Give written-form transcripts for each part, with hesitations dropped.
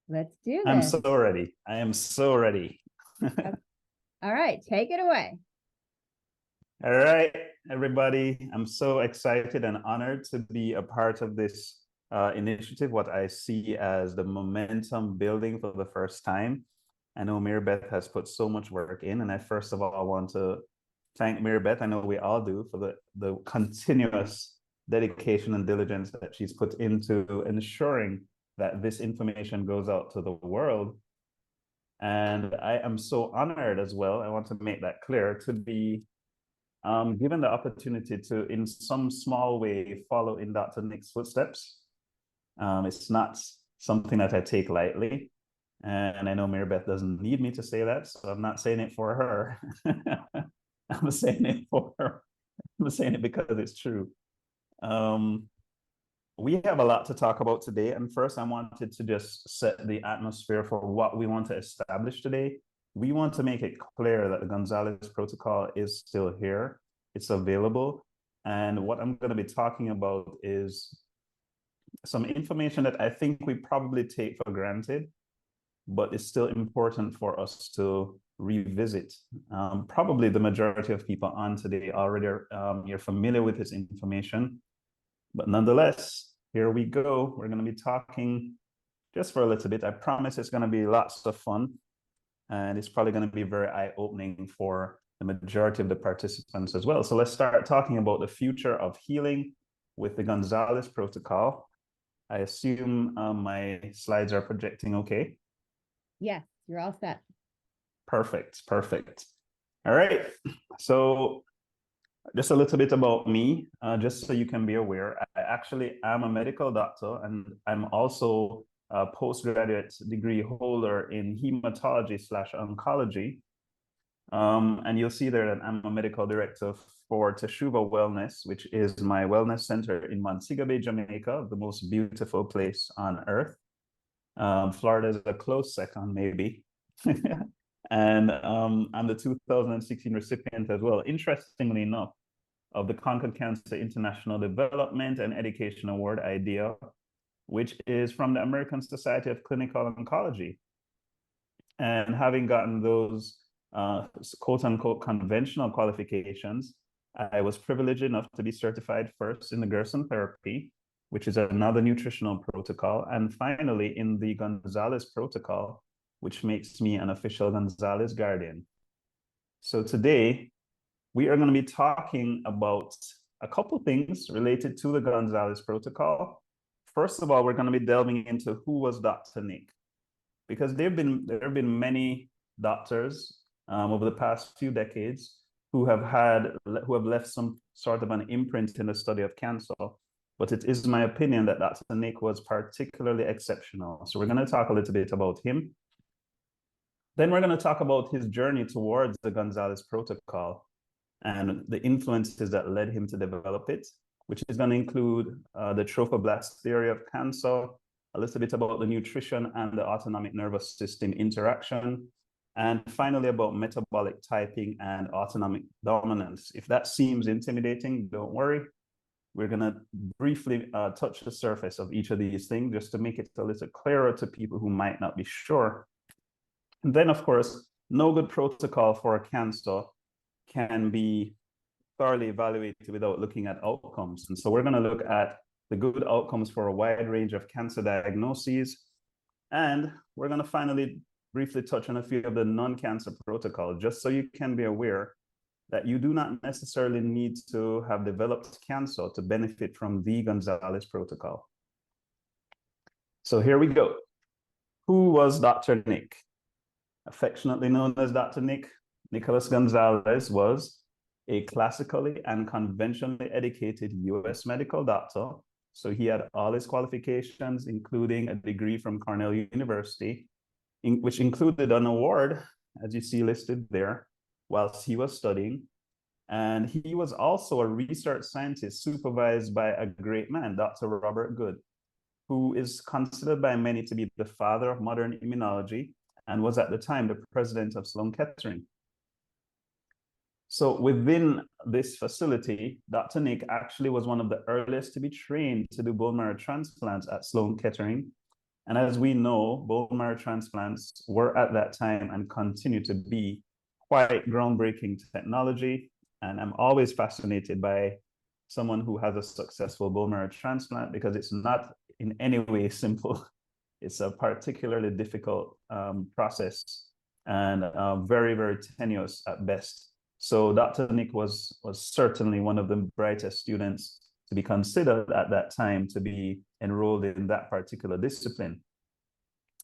Let's do I'm this. so ready. I am so ready. All right, take it away. All right, everybody. I'm so excited and honored to be a part of this initiative, what I see as the momentum building for the first time. I know Mary Beth has put so much work in, and I first of all want to thank Mary Beth. I know we all do for the continuous dedication and diligence that she's put into ensuring that this information goes out to the world. And I am so honored as well, I want to make that clear, to be given the opportunity to, in some small way, follow in Dr. Nick's footsteps. It's not something that I take lightly. And I know Mary Beth doesn't need me to say that, so I'm not saying it for her. I'm saying it for her. I'm saying it because it's true. We have a lot to talk about today. And first, I wanted to just set the atmosphere for what we want to establish today. We want to make it clear that the Gonzalez Protocol is still here. It's available. And what I'm going to be talking about is some information that I think we probably take for granted, but it's still important for us to revisit. Probably the majority of people on today already you're familiar with this information, but nonetheless, here we go. We're going to be talking just for a little bit. I promise it's going to be lots of fun, and it's probably going to be very eye-opening for the majority of the participants as well. So let's start talking about the future of healing with the Gonzalez Protocol. I assume my slides are projecting okay. Yes, you're all set. Perfect. All right. So just a little bit about me, just so you can be aware. I actually am a medical doctor, and I'm also a postgraduate degree holder in hematology/oncology. And you'll see there that I'm a medical director for Teshuva Wellness, which is my wellness center in Montego Bay, Jamaica, the most beautiful place on earth. Florida is a close second, maybe. And I'm the 2016 recipient as well, interestingly enough, of the Conquer Cancer International Development and Education Award IDEA, which is from the American Society of Clinical Oncology. And having gotten those quote unquote conventional qualifications, I was privileged enough to be certified first in the Gerson therapy, which is another nutritional protocol, and finally in the Gonzalez Protocol, which makes me an official Gonzalez Guardian. So today, we are going to be talking about a couple things related to the Gonzalez Protocol. First of all, we're going to be delving into who was Dr. Nick, because there have been many doctors over the past few decades who have left some sort of an imprint in the study of cancer. But it is my opinion that Dr. Nick was particularly exceptional. So we're going to talk a little bit about him. Then we're going to talk about his journey towards the Gonzalez Protocol and the influences that led him to develop it, which is going to include the trophoblast theory of cancer, a little bit about the nutrition and the autonomic nervous system interaction, and finally about metabolic typing and autonomic dominance. If that seems intimidating, don't worry. We're going to briefly touch the surface of each of these things just to make it a little clearer to people who might not be sure. And then, of course, no good protocol for a cancer can be thoroughly evaluated without looking at outcomes. And so we're going to look at the good outcomes for a wide range of cancer diagnoses. And we're going to finally briefly touch on a few of the non-cancer protocols, just so you can be aware that you do not necessarily need to have developed cancer to benefit from the Gonzalez Protocol. So here we go. Who was Dr. Nick? Affectionately known as Dr. Nick, Nicholas Gonzalez was a classically and conventionally educated US medical doctor. So he had all his qualifications, including a degree from Cornell University, which included an award, as you see listed there, whilst he was studying. And he was also a research scientist supervised by a great man, Dr. Robert Good, who is considered by many to be the father of modern immunology and was at the time the president of Sloan Kettering. So within this facility, Dr. Nick actually was one of the earliest to be trained to do bone marrow transplants at Sloan Kettering. And as we know, bone marrow transplants were at that time and continue to be quite groundbreaking technology. And I'm always fascinated by someone who has a successful bone marrow transplant because it's not in any way simple. It's a particularly difficult process and very, very tenuous at best. So Dr. Nick was certainly one of the brightest students to be considered at that time to be enrolled in that particular discipline.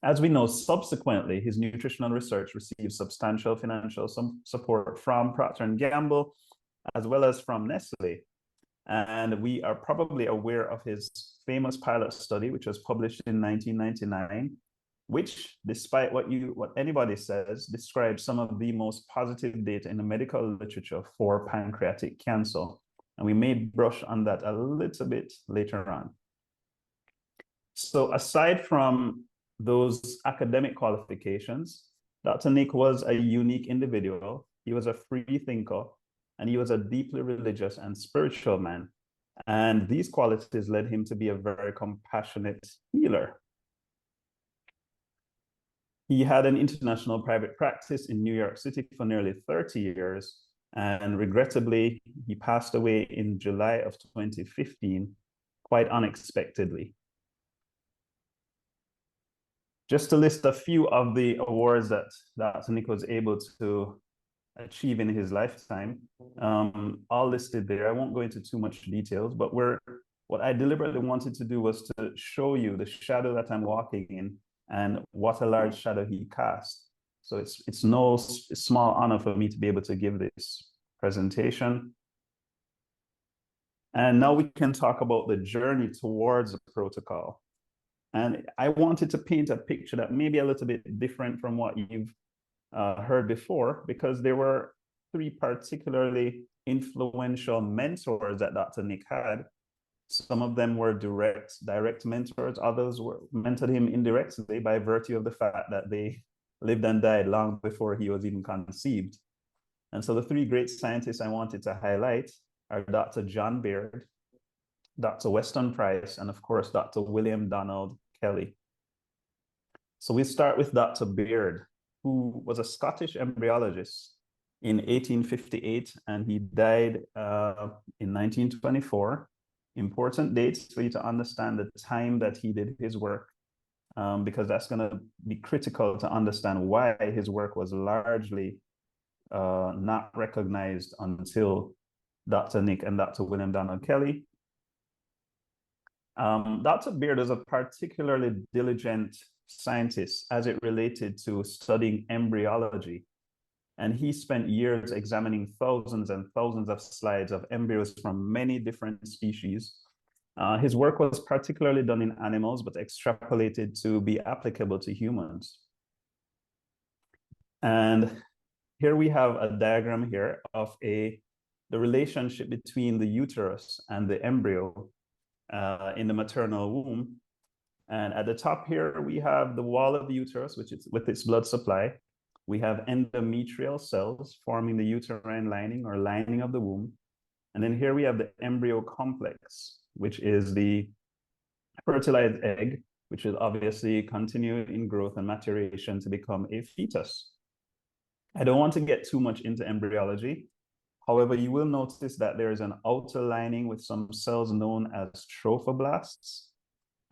As we know, subsequently, his nutritional research received substantial financial support from Procter & Gamble, as well as from Nestle. And we are probably aware of his famous pilot study, which was published in 1999, which, despite what anybody says, describes some of the most positive data in the medical literature for pancreatic cancer. And we may brush on that a little bit later on. So aside from those academic qualifications, Dr. Nick was a unique individual. He was a free thinker, and he was a deeply religious and spiritual man. And these qualities led him to be a very compassionate healer. He had an international private practice in New York City for nearly 30 years. And regrettably, he passed away in July of 2015, quite unexpectedly. Just to list a few of the awards that Dr. Nick was able to achieve in his lifetime, all listed there. I won't go into too much details, but what I deliberately wanted to do was to show you the shadow that I'm walking in and what a large shadow he cast. So it's no small honor for me to be able to give this presentation. And now we can talk about the journey towards the protocol. And I wanted to paint a picture that may be a little bit different from what you've heard before, because there were three particularly influential mentors that Dr. Nick had. Some of them were direct mentors, others were mentored him indirectly by virtue of the fact that they lived and died long before he was even conceived. And so the three great scientists I wanted to highlight are Dr. John Beard, Dr. Weston Price, and of course, Dr. William Donald Kelley. So we start with Dr. Beard, who was a Scottish embryologist in 1858, and he died in 1924. Important dates for you to understand the time that he did his work, because that's going to be critical to understand why his work was largely not recognized until Dr. Nick and Dr. William Donald Kelley. Dr. Beard is a particularly diligent scientist as it related to studying embryology. And he spent years examining thousands and thousands of slides of embryos from many different species. His work was particularly done in animals, but extrapolated to be applicable to humans. And here we have a diagram here of the relationship between the uterus and the embryo in the maternal womb. And at the top here, we have the wall of the uterus, which is with its blood supply. We have endometrial cells forming the uterine lining or lining of the womb. And then here we have the embryo complex, which is the fertilized egg, which will obviously continue in growth and maturation to become a fetus. I don't want to get too much into embryology. However, you will notice that there is an outer lining with some cells known as trophoblasts,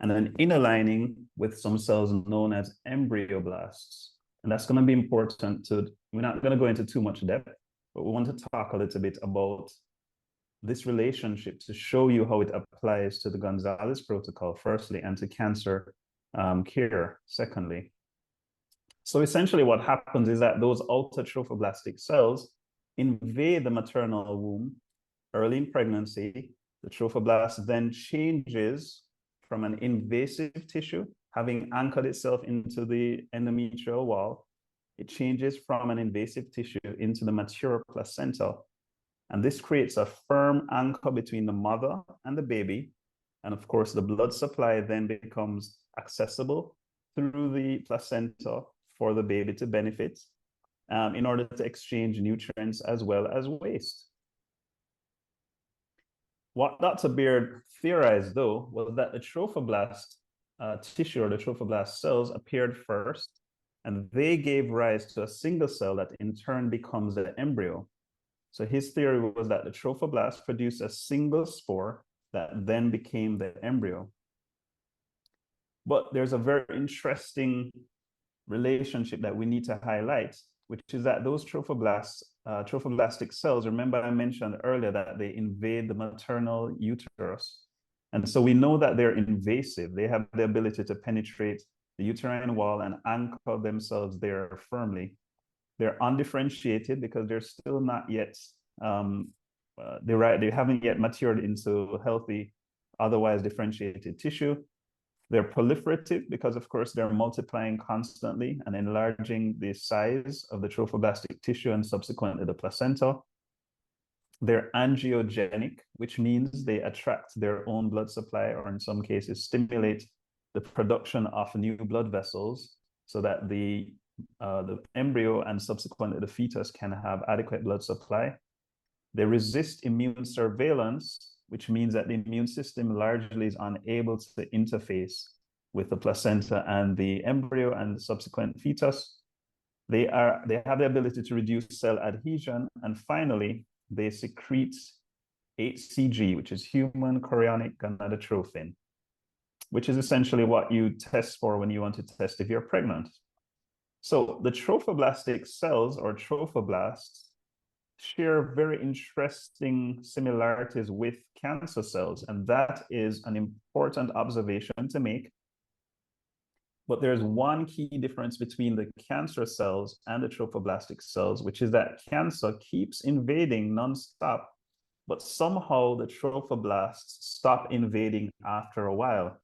and an inner lining with some cells known as embryoblasts. And that's going to be important we're not going to go into too much depth, but we want to talk a little bit about this relationship to show you how it applies to the Gonzalez protocol, firstly, and to cancer care, secondly. So essentially what happens is that those outer trophoblastic cells invade the maternal womb early in pregnancy. The trophoblast then changes from an invasive tissue, having anchored itself into the endometrial wall. It changes from an invasive tissue into the mature placenta. And this creates a firm anchor between the mother and the baby. And of course, the blood supply then becomes accessible through the placenta for the baby to benefit in order to exchange nutrients as well as waste. What Dr. Beard theorized, though, was that the trophoblast tissue, or the trophoblast cells, appeared first, and they gave rise to a single cell that in turn becomes the embryo. So his theory was that the trophoblast produced a single spore that then became the embryo. But there's a very interesting relationship that we need to highlight, which is that those trophoblastic cells, remember I mentioned earlier that they invade the maternal uterus. And so we know that they're invasive. They have the ability to penetrate the uterine wall and anchor themselves there firmly. They're undifferentiated because they're still not yet, they haven't yet matured into healthy, otherwise differentiated tissue. They're proliferative because, of course, they're multiplying constantly and enlarging the size of the trophoblastic tissue and subsequently the placenta. They're angiogenic, which means they attract their own blood supply, or in some cases stimulate the production of new blood vessels so that the embryo and subsequently the fetus can have adequate blood supply. They resist immune surveillance, which means that the immune system largely is unable to interface with the placenta and the embryo and the subsequent fetus. They have the ability to reduce cell adhesion. And finally, they secrete HCG, which is human chorionic gonadotrophin, which is essentially what you test for when you want to test if you're pregnant. So the trophoblastic cells, or trophoblasts, share very interesting similarities with cancer cells, and that is an important observation to make. But there's one key difference between the cancer cells and the trophoblastic cells, which is that cancer keeps invading nonstop, but somehow the trophoblasts stop invading after a while.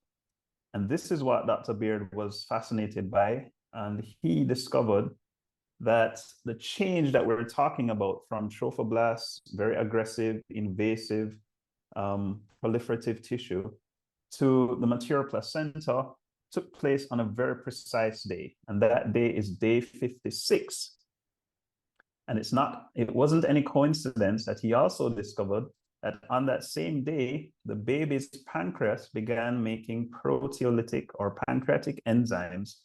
And this is what Dr. Beard was fascinated by, and he discovered that the change that we're talking about from trophoblasts, very aggressive, invasive, proliferative tissue, to the mature placenta took place on a very precise day. And that day is day 56. And it wasn't any coincidence that he also discovered that on that same day, the baby's pancreas began making proteolytic or pancreatic enzymes,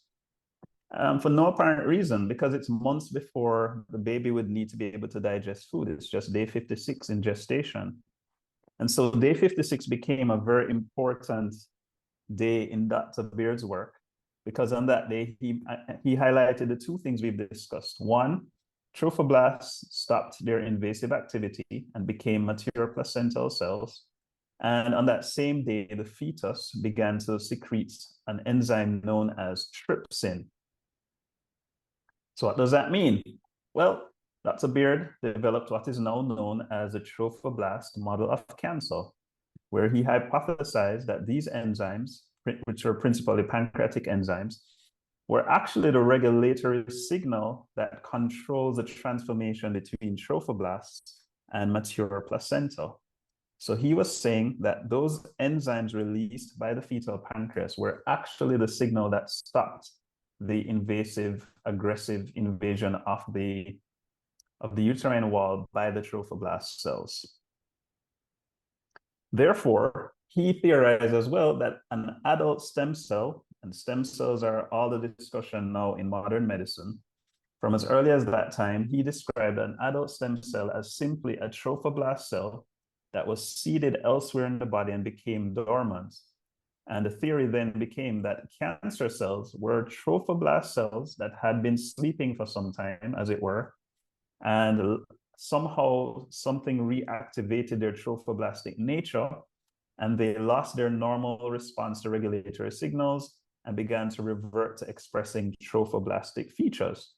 for no apparent reason, because it's months before the baby would need to be able to digest food. It's just day 56 in gestation. And so day 56 became a very important day in Dr. Beard's work, because on that day, he highlighted the two things we've discussed. One, trophoblasts stopped their invasive activity and became mature placental cells. And on that same day, the fetus began to secrete an enzyme known as trypsin. So what does that mean? Well, Dr. Beard developed what is now known as a trophoblast model of cancer, where he hypothesized that these enzymes, which are principally pancreatic enzymes, were actually the regulatory signal that controls the transformation between trophoblasts and mature placenta. So he was saying that those enzymes released by the fetal pancreas were actually the signal that stopped the invasive, aggressive invasion of the uterine wall by the trophoblast cells. Therefore, he theorized as well that an adult stem cell, and stem cells are all the discussion now in modern medicine, from as early as that time, he described an adult stem cell as simply a trophoblast cell that was seeded elsewhere in the body and became dormant. And the theory then became that cancer cells were trophoblast cells that had been sleeping for some time, as it were, and somehow something reactivated their trophoblastic nature, and they lost their normal response to regulatory signals and began to revert to expressing trophoblastic features.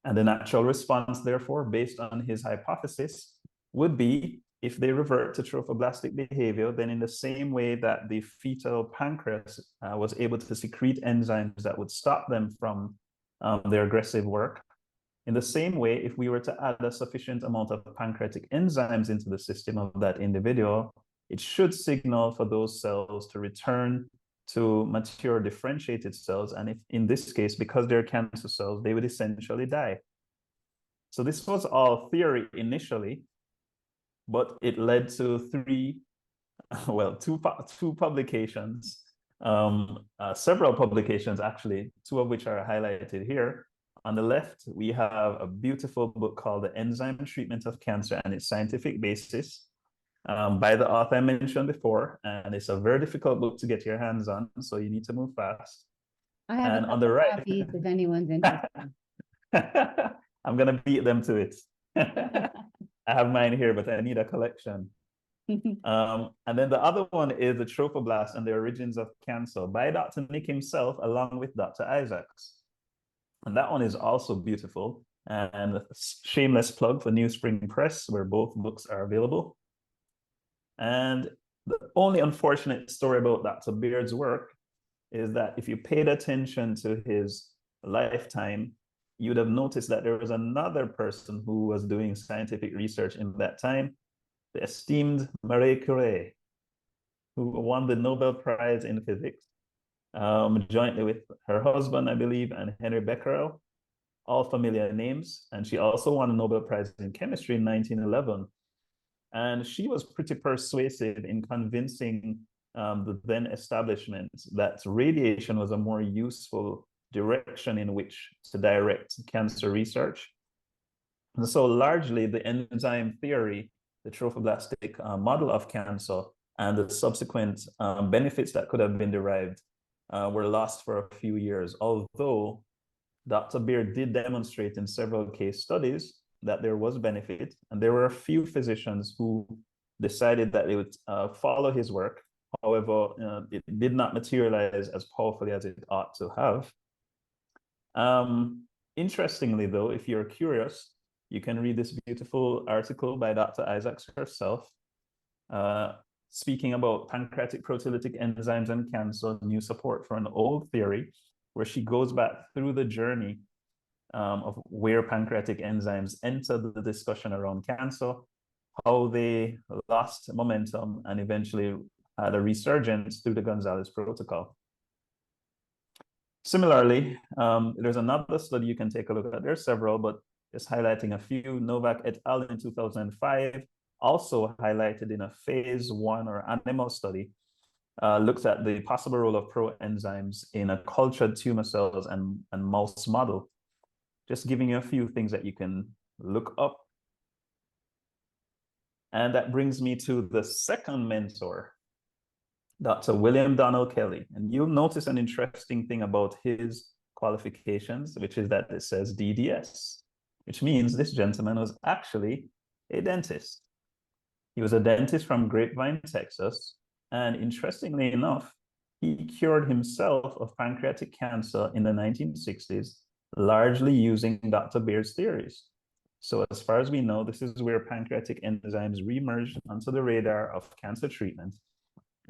And the natural response, therefore, based on his hypothesis, would be, if they revert to trophoblastic behavior, then in the same way that the fetal pancreas was able to secrete enzymes that would stop them from their aggressive work, in the same way, if we were to add a sufficient amount of pancreatic enzymes into the system of that individual, it should signal for those cells to return to mature differentiated cells. And if in this case, because they're cancer cells, they would essentially die. So this was all theory initially, but it led to two publications several publications, actually, two of which are highlighted here. On the left, we have a beautiful book called The Enzyme Treatment of Cancer and its Scientific Basis, by the author I mentioned before. And it's a very difficult book to get your hands on, so you need to move fast. I have And a on the couple right, copies if anyone's interested. I'm going to beat them to it. I have mine here, but I need a collection. And then the other one is The Trophoblast and the Origins of Cancer by Dr. Nick himself, along with Dr. Isaacs. And that one is also beautiful. And a shameless plug for New Spring Press, where both books are available. And the only unfortunate story about Dr. Beard's work is that if you paid attention to his lifetime, you would have noticed that there was another person who was doing scientific research in that time, the esteemed Marie Curie, who won the Nobel Prize in Physics, jointly with her husband, I believe, and Henry Becquerel, all familiar names. And she also won a Nobel Prize in Chemistry in 1911. And she was pretty persuasive in convincing the then establishment that radiation was a more useful direction in which to direct cancer research. And so largely the enzyme theory, the trophoblastic model of cancer, and the subsequent benefits that could have been derived were lost for a few years, although Dr. Beard did demonstrate in several case studies that there was benefit, and there were a few physicians who decided that they would follow his work. However, it did not materialize as powerfully as it ought to have. Interestingly, though, if you're curious, you can read this beautiful article by Dr. Isaacs herself, speaking about pancreatic proteolytic enzymes and cancer, new support for an old theory, where she goes back through the journey of where pancreatic enzymes entered the discussion around cancer, how they lost momentum, and eventually had a resurgence through the Gonzalez Protocol. Similarly, there's another study you can take a look at. There are several, but just highlighting a few. Novak et al. In 2005, also highlighted in a phase 1 or animal study, looked at the possible role of proenzymes in a cultured tumor cells and mouse model. Just giving you a few things that you can look up. And that brings me to the second mentor, Dr. William Donald Kelley. And you'll notice an interesting thing about his qualifications, which is that it says DDS, which means this gentleman was actually a dentist. He was a dentist from Grapevine, Texas. And interestingly enough, he cured himself of pancreatic cancer in the 1960s, largely using Dr. Beard's theories. So as far as we know, this is where pancreatic enzymes reemerged onto the radar of cancer treatment.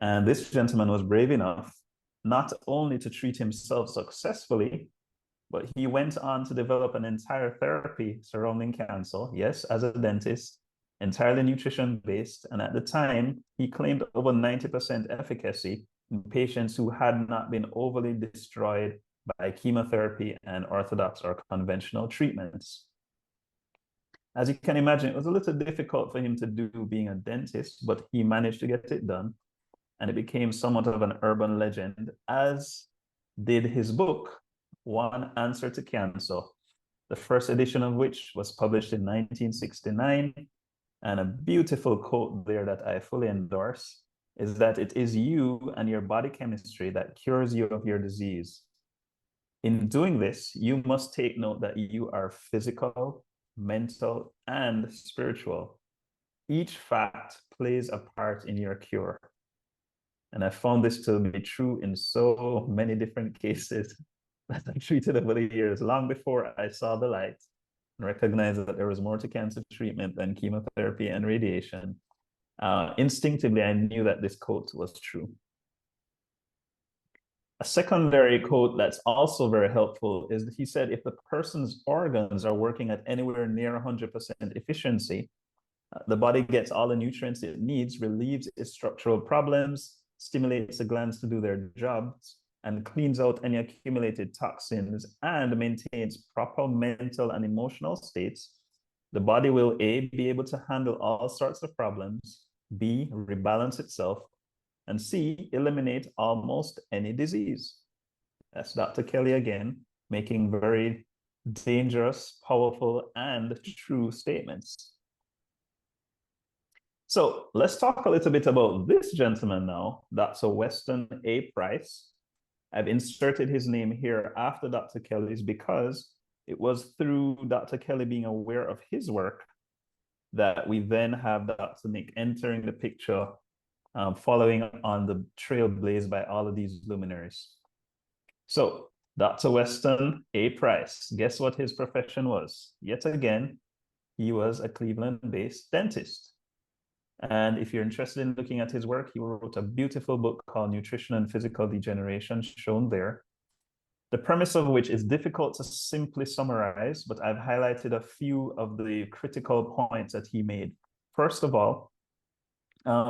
And this gentleman was brave enough not only to treat himself successfully, but he went on to develop an entire therapy surrounding cancer, yes, as a dentist, entirely nutrition-based. And at the time, he claimed over 90% efficacy in patients who had not been overly destroyed by chemotherapy and orthodox or conventional treatments. As you can imagine, it was a little difficult for him to do being a dentist, but he managed to get it done. And it became somewhat of an urban legend, as did his book, One Answer to Cancer, the first edition of which was published in 1969. And a beautiful quote there that I fully endorse is that it is you and your body chemistry that cures you of your disease. In doing this, you must take note that you are physical, mental, and spiritual. Each fact plays a part in your cure. And I found this to be true in so many different cases that I treated over the years, long before I saw the light and recognized that there was more to cancer treatment than chemotherapy and radiation. Instinctively, I knew that this quote was true. A secondary quote that's also very helpful is that he said, if the person's organs are working at anywhere near 100% efficiency, the body gets all the nutrients it needs, relieves its structural problems, stimulates the glands to do their jobs, and cleans out any accumulated toxins, and maintains proper mental and emotional states, the body will A, be able to handle all sorts of problems, B, rebalance itself, and C, eliminate almost any disease. That's Dr. Kelley again, making very dangerous, powerful, and true statements. So let's talk a little bit about this gentleman now. That's a Weston A. Price. I've inserted his name here after Dr. Kelley's because it was through Dr. Kelley being aware of his work that we then have Dr. Nick entering the picture, following on the trail blazed by all of these luminaries. So Dr. Weston A. Price, guess what his profession was? Yet again, he was a Cleveland-based dentist. And if you're interested in looking at his work, he wrote a beautiful book called Nutrition and Physical Degeneration, shown there. The premise of which is difficult to simply summarize, but I've highlighted a few of the critical points that he made. First of all,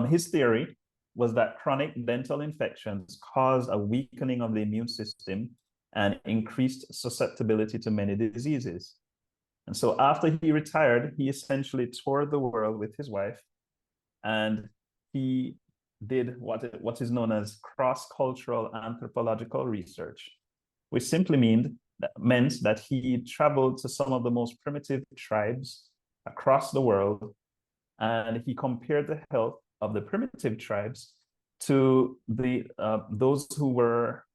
his theory was that chronic dental infections cause a weakening of the immune system and increased susceptibility to many diseases. And so after he retired, he essentially toured the world with his wife, and he did what is known as cross-cultural anthropological research, which simply meant that he traveled to some of the most primitive tribes across the world, and he compared the health of the primitive tribes to those who were,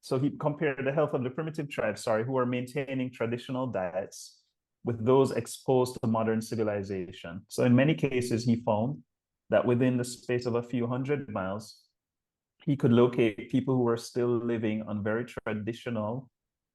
so he compared the health of the primitive tribes, who were maintaining traditional diets with those exposed to modern civilization. So in many cases, he found that within the space of a few hundred miles, he could locate people who were still living on very traditional,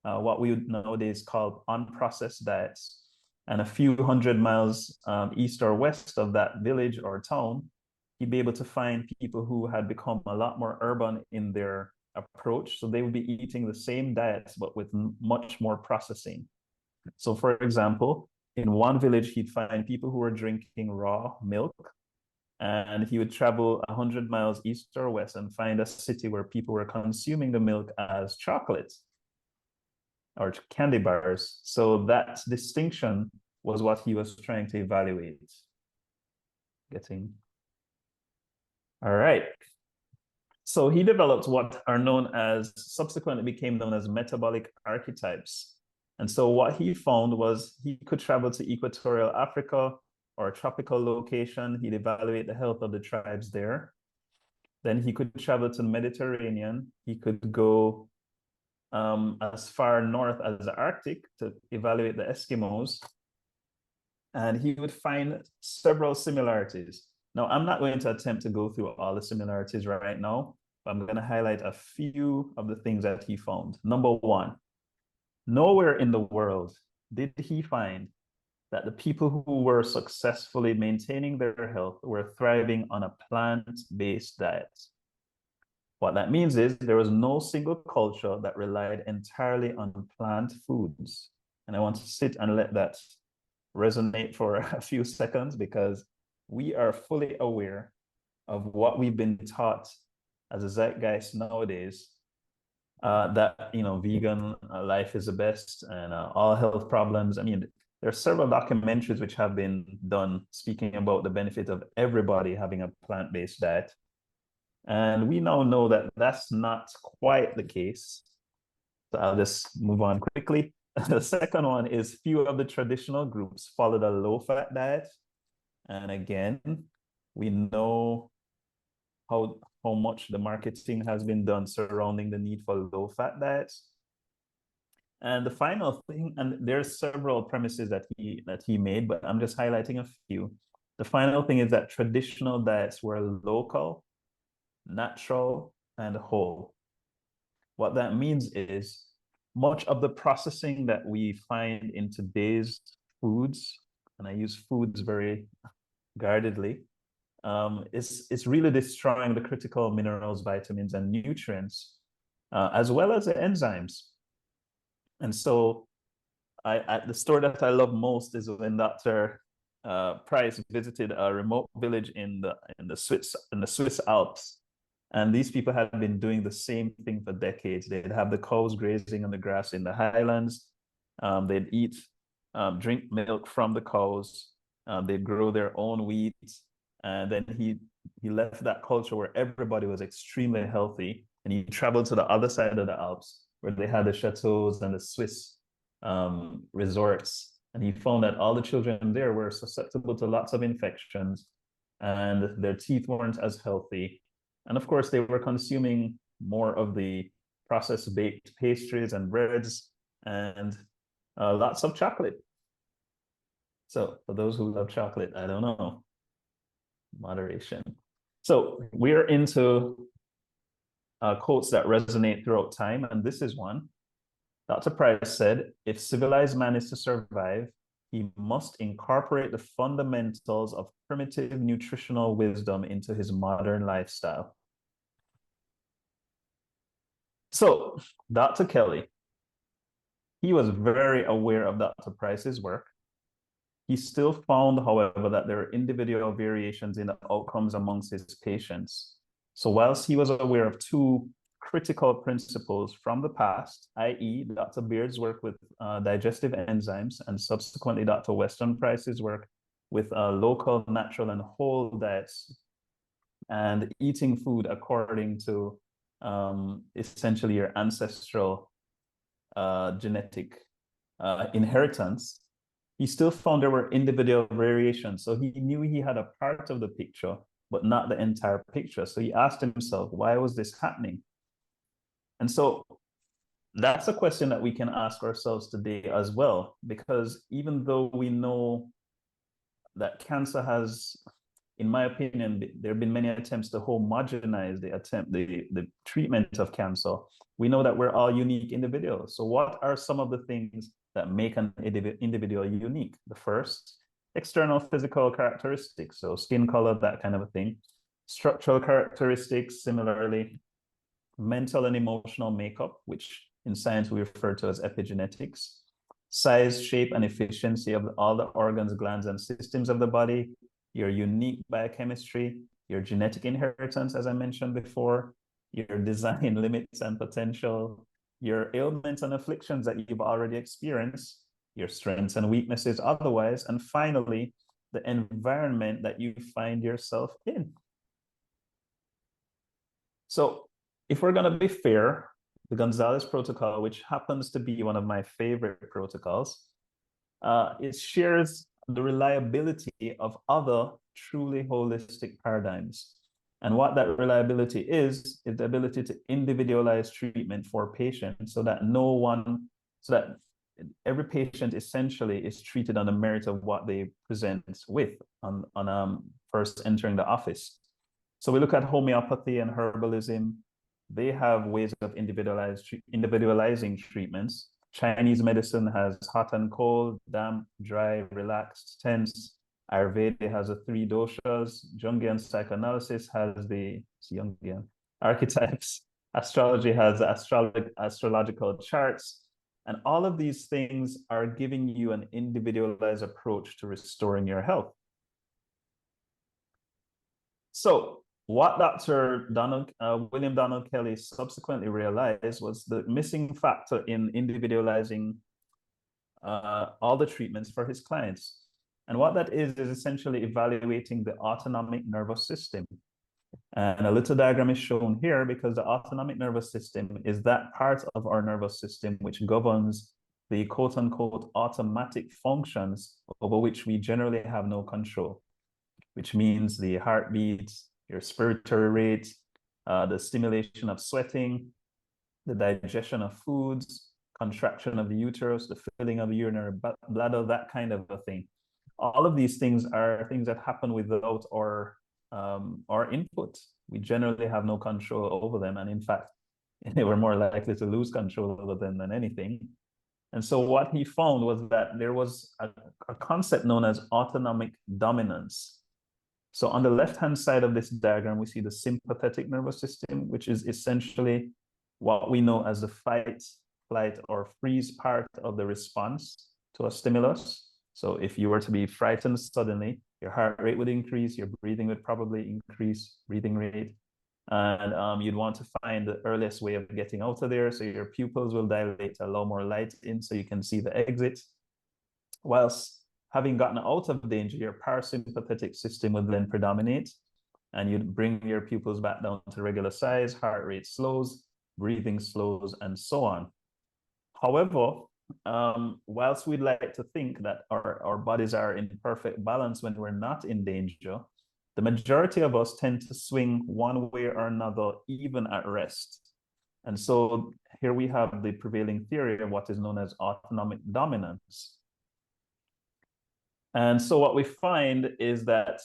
what we would nowadays call unprocessed diets. And a few hundred miles east or west of that village or town, he'd be able to find people who had become a lot more urban in their approach. So they would be eating the same diets, but with much more processing. So for example, in one village, he'd find people who were drinking raw milk, and he would travel 100 miles east or west and find a city where people were consuming the milk as chocolate or candy bars. So that distinction was what he was trying to evaluate. All right. So he developed what are known as, subsequently became known as metabolic archetypes. And so what he found was he could travel to equatorial Africa or a tropical location. He'd evaluate the health of the tribes there. Then he could travel to the Mediterranean. He could go as far north as the Arctic to evaluate the Eskimos. And he would find several similarities. Now, I'm not going to attempt to go through all the similarities right now, but I'm going to highlight a few of the things that he found. Number one, nowhere in the world did he find that the people who were successfully maintaining their health were thriving on a plant-based diet. What that means is there was no single culture that relied entirely on plant foods. And I want to sit and let that resonate for a few seconds, because we are fully aware of what we've been taught as a zeitgeist nowadays, that, vegan life is the best, and all health problems. I mean, there are several documentaries which have been done speaking about the benefit of everybody having a plant-based diet. And we now know that that's not quite the case. So I'll just move on quickly. The second one is few of the traditional groups followed a low-fat diet. And again, we know how much the marketing has been done surrounding the need for low-fat diets. And the final thing, and there's several premises that he made, but I'm just highlighting a few. The final thing is that traditional diets were local, natural, and whole. What that means is much of the processing that we find in today's foods, and I use foods very guardedly, is really destroying the critical minerals, vitamins, and nutrients, as well as the enzymes. And so the story that I love most is when Dr. Price visited a remote village in the Swiss Alps. And these people had been doing the same thing for decades. They'd have the cows grazing on the grass in the highlands. They'd drink milk from the cows. They'd grow their own wheat. And then he he left that culture where everybody was extremely healthy, and he traveled to the other side of the Alps where they had the chateaus and the Swiss resorts. And he found that all the children there were susceptible to lots of infections, and their teeth weren't as healthy. And of course, they were consuming more of the processed baked pastries and breads and lots of chocolate. So for those who love chocolate, I don't know, moderation. So we're into quotes that resonate throughout time, and this is one. Dr. Price said, if civilized man is to survive, he must incorporate the fundamentals of primitive nutritional wisdom into his modern lifestyle. So Dr. Kelley, he was very aware of Dr. Price's work. He still found, however, that there are individual variations in the outcomes amongst his patients. So whilst he was aware of two critical principles from the past, i.e. Dr. Beard's work with digestive enzymes, and subsequently Dr. Weston Price's work with local, natural, and whole diets, and eating food according to essentially your ancestral genetic inheritance, he still found there were individual variations. So he knew he had a part of the picture, but not the entire picture. So he asked himself, why was this happening? And so that's a question that we can ask ourselves today as well, because even though we know that cancer has, in my opinion, there have been many attempts to homogenize the treatment of cancer, we know that we're all unique individuals. So what are some of the things that make an individual unique? The first, external physical characteristics, so skin color, that kind of a thing. Structural characteristics, similarly. Mental and emotional makeup, which in science we refer to as epigenetics. Size, shape, and efficiency of all the organs, glands, and systems of the body. Your unique biochemistry, your genetic inheritance, as I mentioned before, your design limits and potential, your ailments and afflictions that you've already experienced, your strengths and weaknesses otherwise, and finally, the environment that you find yourself in. So if we're going to be fair, the Gonzalez Protocol, which happens to be one of my favorite protocols, it shares the reliability of other truly holistic paradigms. And what that reliability is the ability to individualize treatment for patients so that every patient essentially is treated on the merit of what they present with on first entering the office. So we look at homeopathy and herbalism. They have ways of individualizing treatments. Chinese medicine has hot and cold, damp, dry, relaxed, tense. Ayurveda has the 3 doshas. Jungian psychoanalysis has the Jungian archetypes. Astrology has astrological charts. And all of these things are giving you an individualized approach to restoring your health. So what Dr. William Donald Kelley subsequently realized was the missing factor in individualizing all the treatments for his clients. And what that is essentially evaluating the autonomic nervous system. And a little diagram is shown here because the autonomic nervous system is that part of our nervous system which governs the quote unquote automatic functions over which we generally have no control, which means the heartbeat, your respiratory rate, the stimulation of sweating, the digestion of foods, contraction of the uterus, the filling of the urinary bladder, that kind of a thing. All of these things are things that happen without our input. We generally have no control over them. And in fact, we're more likely to lose control over them than anything. And so what he found was that there was a concept known as autonomic dominance. So on the left-hand side of this diagram, we see the sympathetic nervous system, which is essentially what we know as the fight, flight, or freeze part of the response to a stimulus. So if you were to be frightened suddenly, your heart rate would increase, your breathing would probably increase, breathing rate. And you'd want to find the earliest way of getting out of there. So your pupils will dilate to allow more light in so you can see the exit. Whilst having gotten out of danger, your parasympathetic system would then predominate. and you'd bring your pupils back down to regular size, heart rate slows, breathing slows, and so on. However, whilst we'd like to think that our bodies are in perfect balance when we're not in danger, the majority of us tend to swing one way or another, even at rest. And so here we have the prevailing theory of what is known as autonomic dominance. And so what we find is that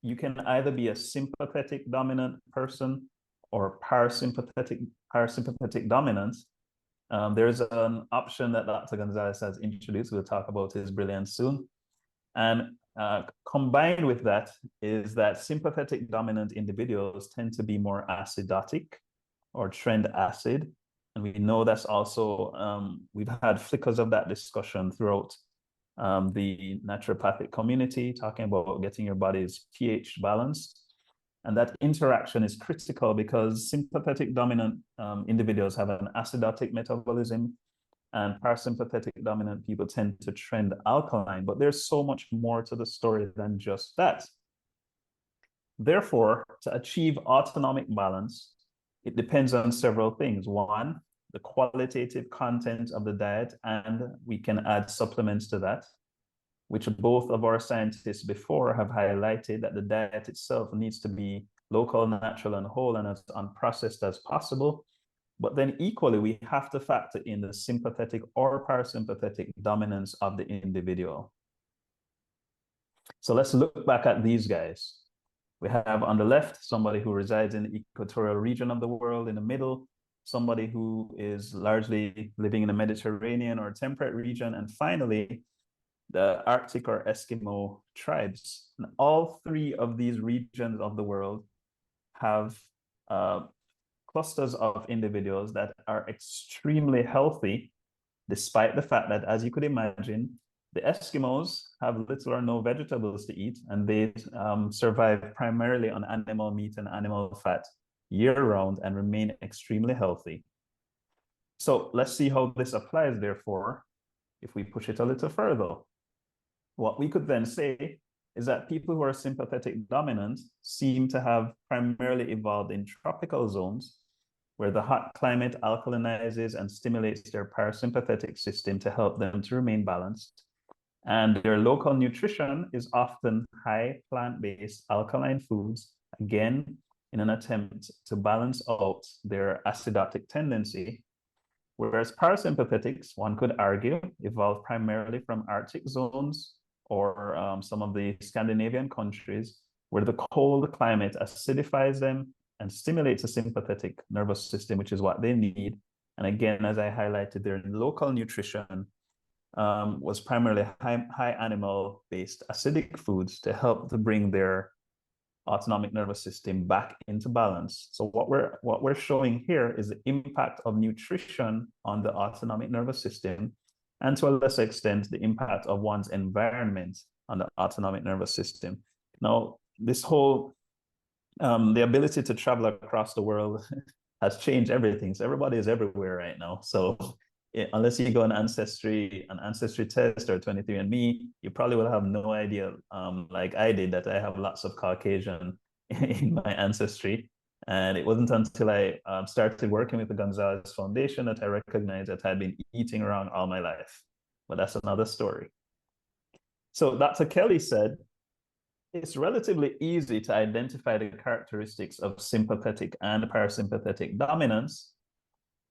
you can either be a sympathetic dominant person or parasympathetic dominant. There's an option that Dr. Gonzalez has introduced. We'll talk about his brilliance soon. And combined with that is that sympathetic dominant individuals tend to be more acidotic or trend acid. And we know that's also, we've had flickers of that discussion throughout the naturopathic community, talking about getting your body's pH balanced. And that interaction is critical because sympathetic dominant individuals have an acidotic metabolism, and parasympathetic dominant people tend to trend alkaline. But there's so much more to the story than just that. Therefore, to achieve autonomic balance, it depends on several things. One, the qualitative content of the diet, and we can add supplements to that, which both of our scientists before have highlighted that the diet itself needs to be local, natural, and whole, and as unprocessed as possible. But then equally, we have to factor in the sympathetic or parasympathetic dominance of the individual. So let's look back at these guys. We have on the left, somebody who resides in the equatorial region of the world. In the middle, somebody who is largely living in the Mediterranean or temperate region. And finally, the Arctic or Eskimo tribes. And all three of these regions of the world have clusters of individuals that are extremely healthy, despite the fact that, as you could imagine, the Eskimos have little or no vegetables to eat, and they survive primarily on animal meat and animal fat year-round and remain extremely healthy. So let's see how this applies, therefore, if we push it a little further. What we could then say is that people who are sympathetic dominant seem to have primarily evolved in tropical zones where the hot climate alkalinizes and stimulates their parasympathetic system to help them to remain balanced. And their local nutrition is often high plant-based alkaline foods, again, in an attempt to balance out their acidotic tendency. Whereas parasympathetics, one could argue, evolved primarily from Arctic zones or some of the Scandinavian countries where the cold climate acidifies them and stimulates the sympathetic nervous system, which is what they need. And again, as I highlighted, their local nutrition was primarily high animal-based acidic foods to help to bring their autonomic nervous system back into balance. So what we're showing here is the impact of nutrition on the autonomic nervous system, and to a lesser extent, the impact of one's environment on the autonomic nervous system. Now, this whole, the ability to travel across the world has changed everything. So everybody is everywhere right now. So unless you go on ancestry test or 23andMe, you probably will have no idea, like I did, that I have lots of Caucasian in my ancestry. And it wasn't until I started working with the Gonzalez Foundation that I recognized that I'd been eating wrong all my life. But that's another story. So Dr. Kelley said, it's relatively easy to identify the characteristics of sympathetic and parasympathetic dominance,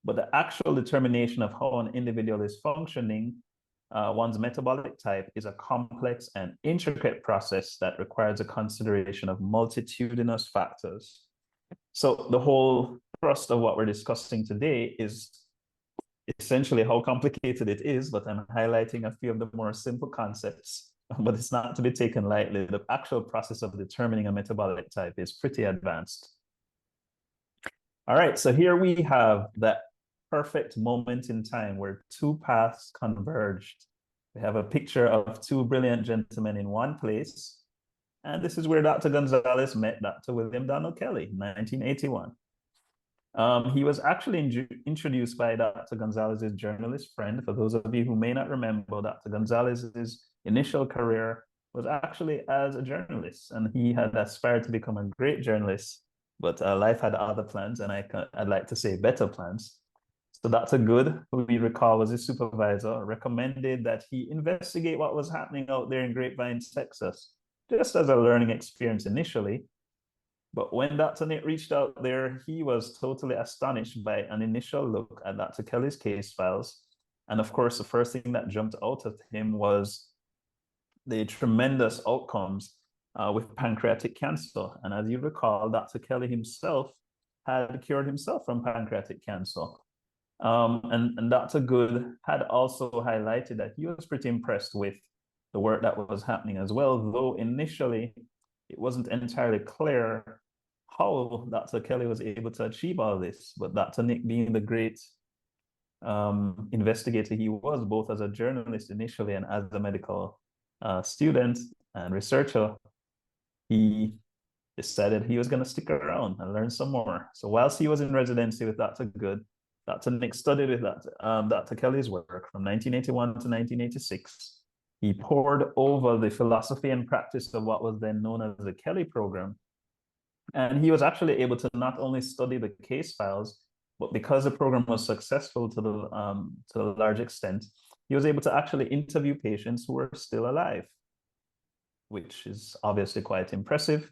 but the actual determination of how an individual is functioning, one's metabolic type, is a complex and intricate process that requires a consideration of multitudinous factors. So the whole thrust of what we're discussing today is essentially how complicated it is, but I'm highlighting a few of the more simple concepts, but it's not to be taken lightly. The actual process of determining a metabolic type is pretty advanced. All right, so here we have that perfect moment in time where two paths converged. We have a picture of two brilliant gentlemen in one place. And this is where Dr. Gonzalez met Dr. William Donald Kelley in 1981. He was actually introduced by Dr. Gonzalez's journalist friend. For those of you who may not remember, Dr. Gonzalez's initial career was actually as a journalist, and he had aspired to become a great journalist, but life had other plans, and I'd like to say better plans. So Dr. Good, who we recall was his supervisor, recommended that he investigate what was happening out there in Grapevine, Texas, just as a learning experience initially. But when Dr. Nick reached out there, he was totally astonished by an initial look at Dr. Kelley's case files. And of course, the first thing that jumped out at him was the tremendous outcomes with pancreatic cancer. And as you recall, Dr. Kelley himself had cured himself from pancreatic cancer. And Dr. Good had also highlighted that he was pretty impressed with the work that was happening as well, though initially it wasn't entirely clear how Dr. Kelley was able to achieve all this. But Dr. Nick, being the great investigator he was, both as a journalist initially and as a medical student and researcher, he decided he was going to stick around and learn some more. So whilst he was in residency with Dr. Good, Dr. Nick studied with Dr. Kelley's work from 1981 to 1986. He pored over the philosophy and practice of what was then known as the Kelley program. And he was actually able to not only study the case files, but because the program was successful to a large extent, he was able to actually interview patients who were still alive, which is obviously quite impressive.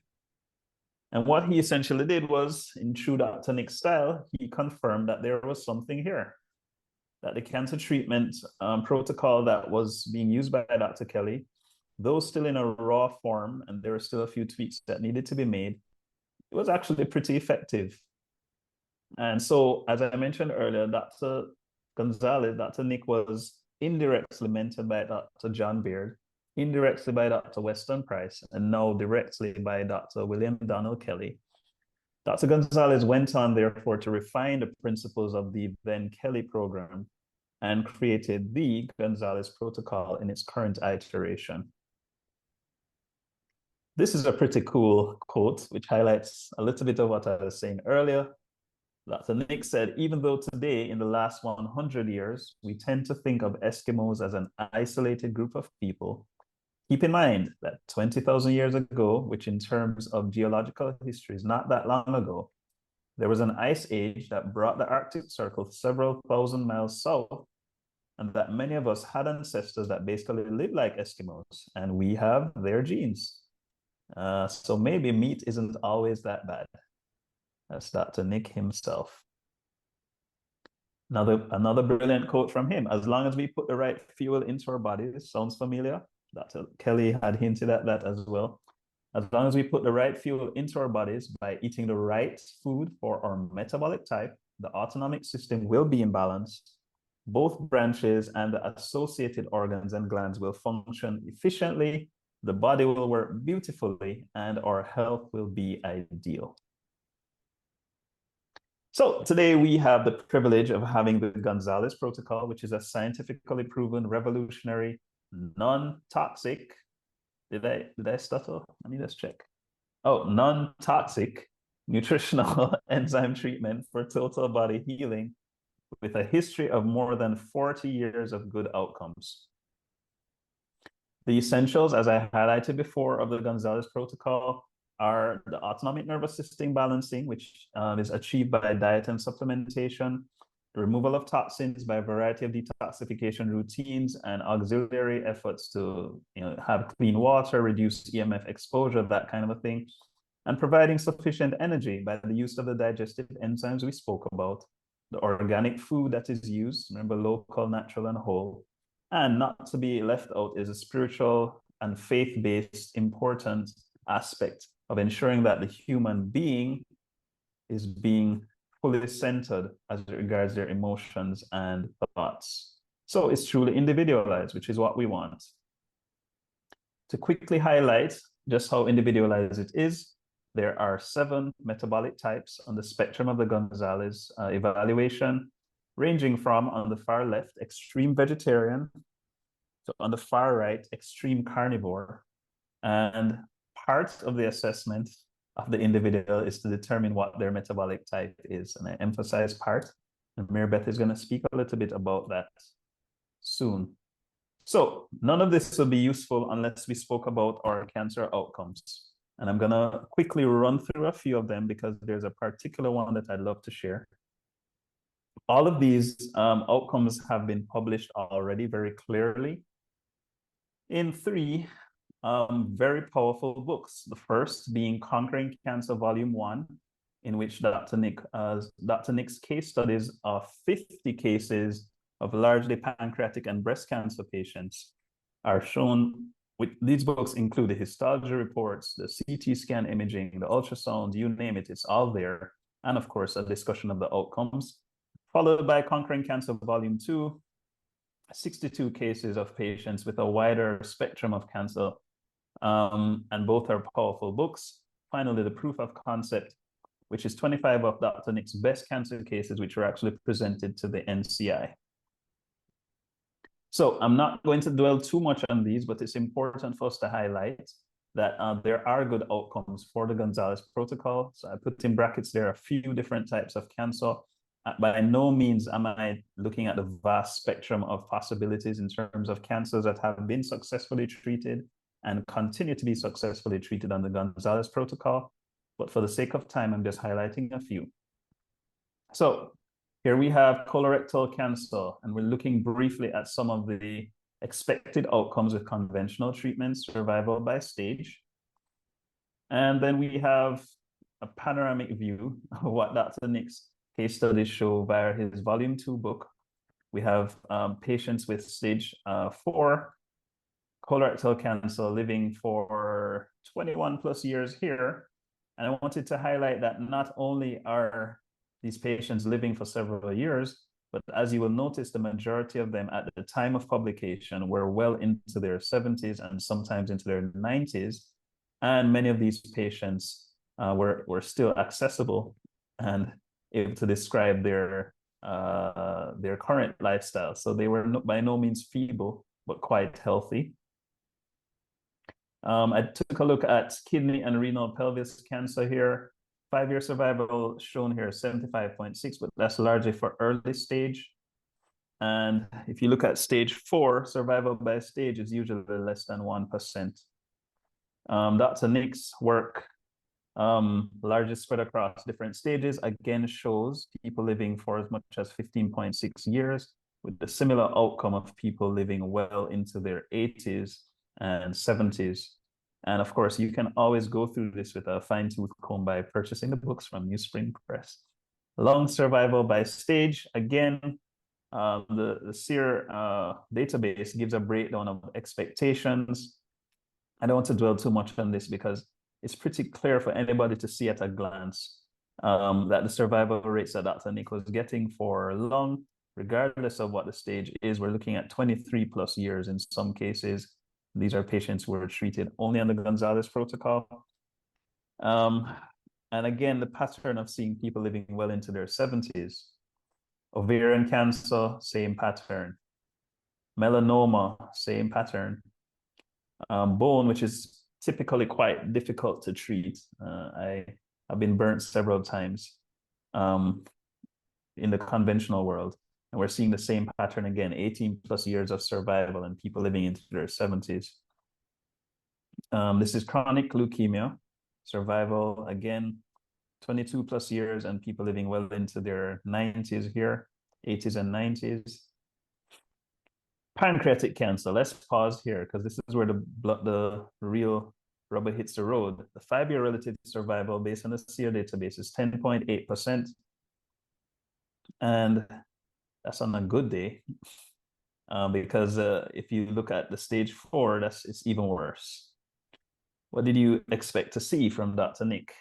And what he essentially did was, in true Dr. Nick style, he confirmed that there was something here, that the cancer treatment protocol that was being used by Dr. Kelley, though still in a raw form, and there were still a few tweaks that needed to be made, it was actually pretty effective. And so, as I mentioned earlier, Dr. Gonzalez, Dr. Nick was indirectly mentored by Dr. John Beard, indirectly by Dr. Weston Price, and now directly by Dr. William Donald Kelley. Dr. Gonzalez went on, therefore, to refine the principles of the then Kelley program and created the Gonzalez Protocol in its current iteration. This is a pretty cool quote, which highlights a little bit of what I was saying earlier. Dr. Nick said, even though today, in the last 100 years, we tend to think of Eskimos as an isolated group of people, keep in mind that 20,000 years ago, which in terms of geological history is not that long ago, there was an ice age that brought the Arctic Circle several thousand miles south, and that many of us had ancestors that basically lived like Eskimos, and we have their genes. So maybe meat isn't always that bad. That's Dr. Nick himself. Another brilliant quote from him. As long as we put the right fuel into our bodies, sounds familiar? Dr. Kelley had hinted at that as well. As long as we put the right fuel into our bodies by eating the right food for our metabolic type, the autonomic system will be in balance. Both branches and the associated organs and glands will function efficiently, the body will work beautifully, and our health will be ideal. So today we have the privilege of having the Gonzalez Protocol, which is a scientifically proven, revolutionary, non-toxic, did I stutter? Let me just check. Oh, non-toxic nutritional enzyme treatment for total body healing with a history of more than 40 years of good outcomes. The essentials, as I highlighted before, of the Gonzalez Protocol are the autonomic nervous system balancing, which is achieved by diet and supplementation, the removal of toxins by a variety of detoxification routines and auxiliary efforts to have clean water, reduce EMF exposure, that kind of a thing, and providing sufficient energy by the use of the digestive enzymes we spoke about, the organic food that is used, remember, local, natural, and whole. And not to be left out is a spiritual and faith-based important aspect of ensuring that the human being is being fully centered as it regards their emotions and thoughts. So it's truly individualized, which is what we want. To quickly highlight just how individualized it is, there are 7 metabolic types on the spectrum of the Gonzalez evaluation, ranging from, on the far left, extreme vegetarian, to on the far right, extreme carnivore. And part of the assessment of the individual is to determine what their metabolic type is. And I emphasize part, and Mary Beth is going to speak a little bit about that soon. So none of this will be useful unless we spoke about our cancer outcomes. And I'm gonna quickly run through a few of them because there's a particular one that I'd love to share. All of these outcomes have been published already very clearly in three very powerful books. The first being Conquering Cancer, Volume 1, in which Dr. Nick's case studies of 50 cases of largely pancreatic and breast cancer patients are shown. With these books include the histology reports, the CT scan imaging, the ultrasound, you name it, it's all there. And of course, a discussion of the outcomes, followed by Conquering Cancer, Volume 2, 62 cases of patients with a wider spectrum of cancer, and both are powerful books. Finally, the proof of concept, which is 25 of Dr. Nick's best cancer cases, which were actually presented to the NCI. So I'm not going to dwell too much on these, but it's important for us to highlight that there are good outcomes for the Gonzalez protocol. So I put in brackets there a few different types of cancer. By no means am I looking at the vast spectrum of possibilities in terms of cancers that have been successfully treated and continue to be successfully treated on the Gonzalez protocol. But for the sake of time, I'm just highlighting a few. So here we have colorectal cancer, and we're looking briefly at some of the expected outcomes with conventional treatments, survival by stage. And then we have a panoramic view of what Dr. Nick's case studies show via his volume 2 book. We have patients with stage 4 colorectal cancer living for 21 plus years here. And I wanted to highlight that not only are these patients living for several years, but as you will notice, the majority of them at the time of publication were well into their 70s and sometimes into their 90s. And many of these patients were still accessible and able to describe their current lifestyle. So they were by no means feeble, but quite healthy. I took a look at kidney and renal pelvis cancer here. 5-year survival shown here, 75.6, but that's largely for early stage. And if you look at stage 4, survival by stage is usually less than 1%. Dr. Nick's work, largely spread across different stages, again shows people living for as much as 15.6 years, with the similar outcome of people living well into their 80s and 70s. And of course, you can always go through this with a fine-tooth comb by purchasing the books from New Spring Press. Long survival by stage, again, the SEER database gives a breakdown of expectations. I don't want to dwell too much on this because it's pretty clear for anybody to see at a glance that the survival rates that Dr. Nick was getting for lung, regardless of what the stage is, we're looking at 23 plus years in some cases. These are patients who were treated only on the Gonzalez protocol. And again, the pattern of seeing people living well into their 70s. Ovarian cancer, same pattern. Melanoma, same pattern. Bone, which is typically quite difficult to treat. I've been burnt several times in the conventional world. And we're seeing the same pattern again, 18 plus years of survival and people living into their 70s. This is chronic leukemia, survival again, 22 plus years and people living well into their 90s here, 80s and 90s. Pancreatic cancer, let's pause here because this is where the real rubber hits the road. The 5-year relative survival based on the SEER database is 10.8%. And that's on a good day, because if you look at the stage 4, it's even worse. What did you expect to see from Dr. Nick?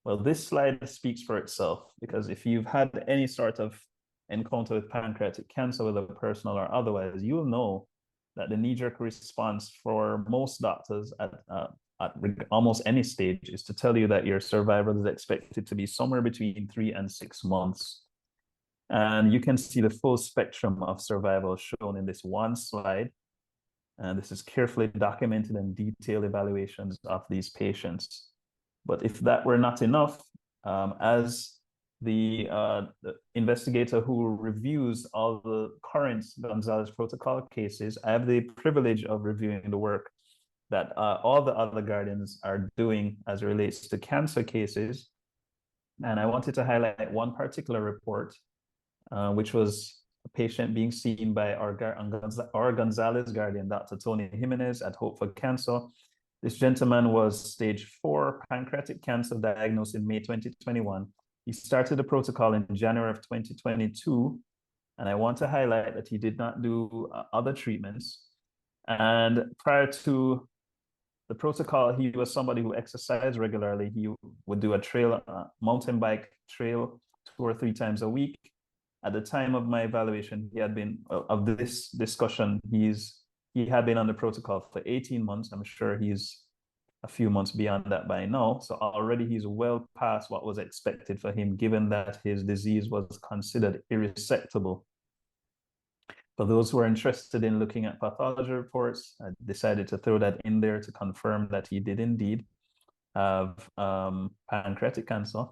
Well, this slide speaks for itself, because if you've had any sort of encounter with pancreatic cancer, whether personal or otherwise, you'll know that the knee-jerk response for most doctors at almost any stage is to tell you that your survival is expected to be somewhere between 3 and 6 months. And you can see the full spectrum of survival shown in this one slide. And this is carefully documented and detailed evaluations of these patients. But if that were not enough, as the investigator who reviews all the current Gonzalez Protocol cases. I have the privilege of reviewing the work that all the other guardians are doing as it relates to cancer cases. And I wanted to highlight one particular report, which was a patient being seen by our Gonzalez Guardian Doctor Tony Jimenez at Hope for Cancer. This gentleman was stage 4 pancreatic cancer, diagnosed in May 2021. He started the protocol in January of 2022. And I want to highlight that he did not do other treatments. And prior to the protocol, he was somebody who exercised regularly. He would do a trail, mountain bike trail 2 or 3 times a week. At the time of my evaluation, he had been, of this discussion, he had been on the protocol for 18 months. I'm sure he's a few months beyond that by now. So already he's well past what was expected for him, given that his disease was considered irresectable. For those who are interested in looking at pathology reports, I decided to throw that in there to confirm that he did indeed have pancreatic cancer.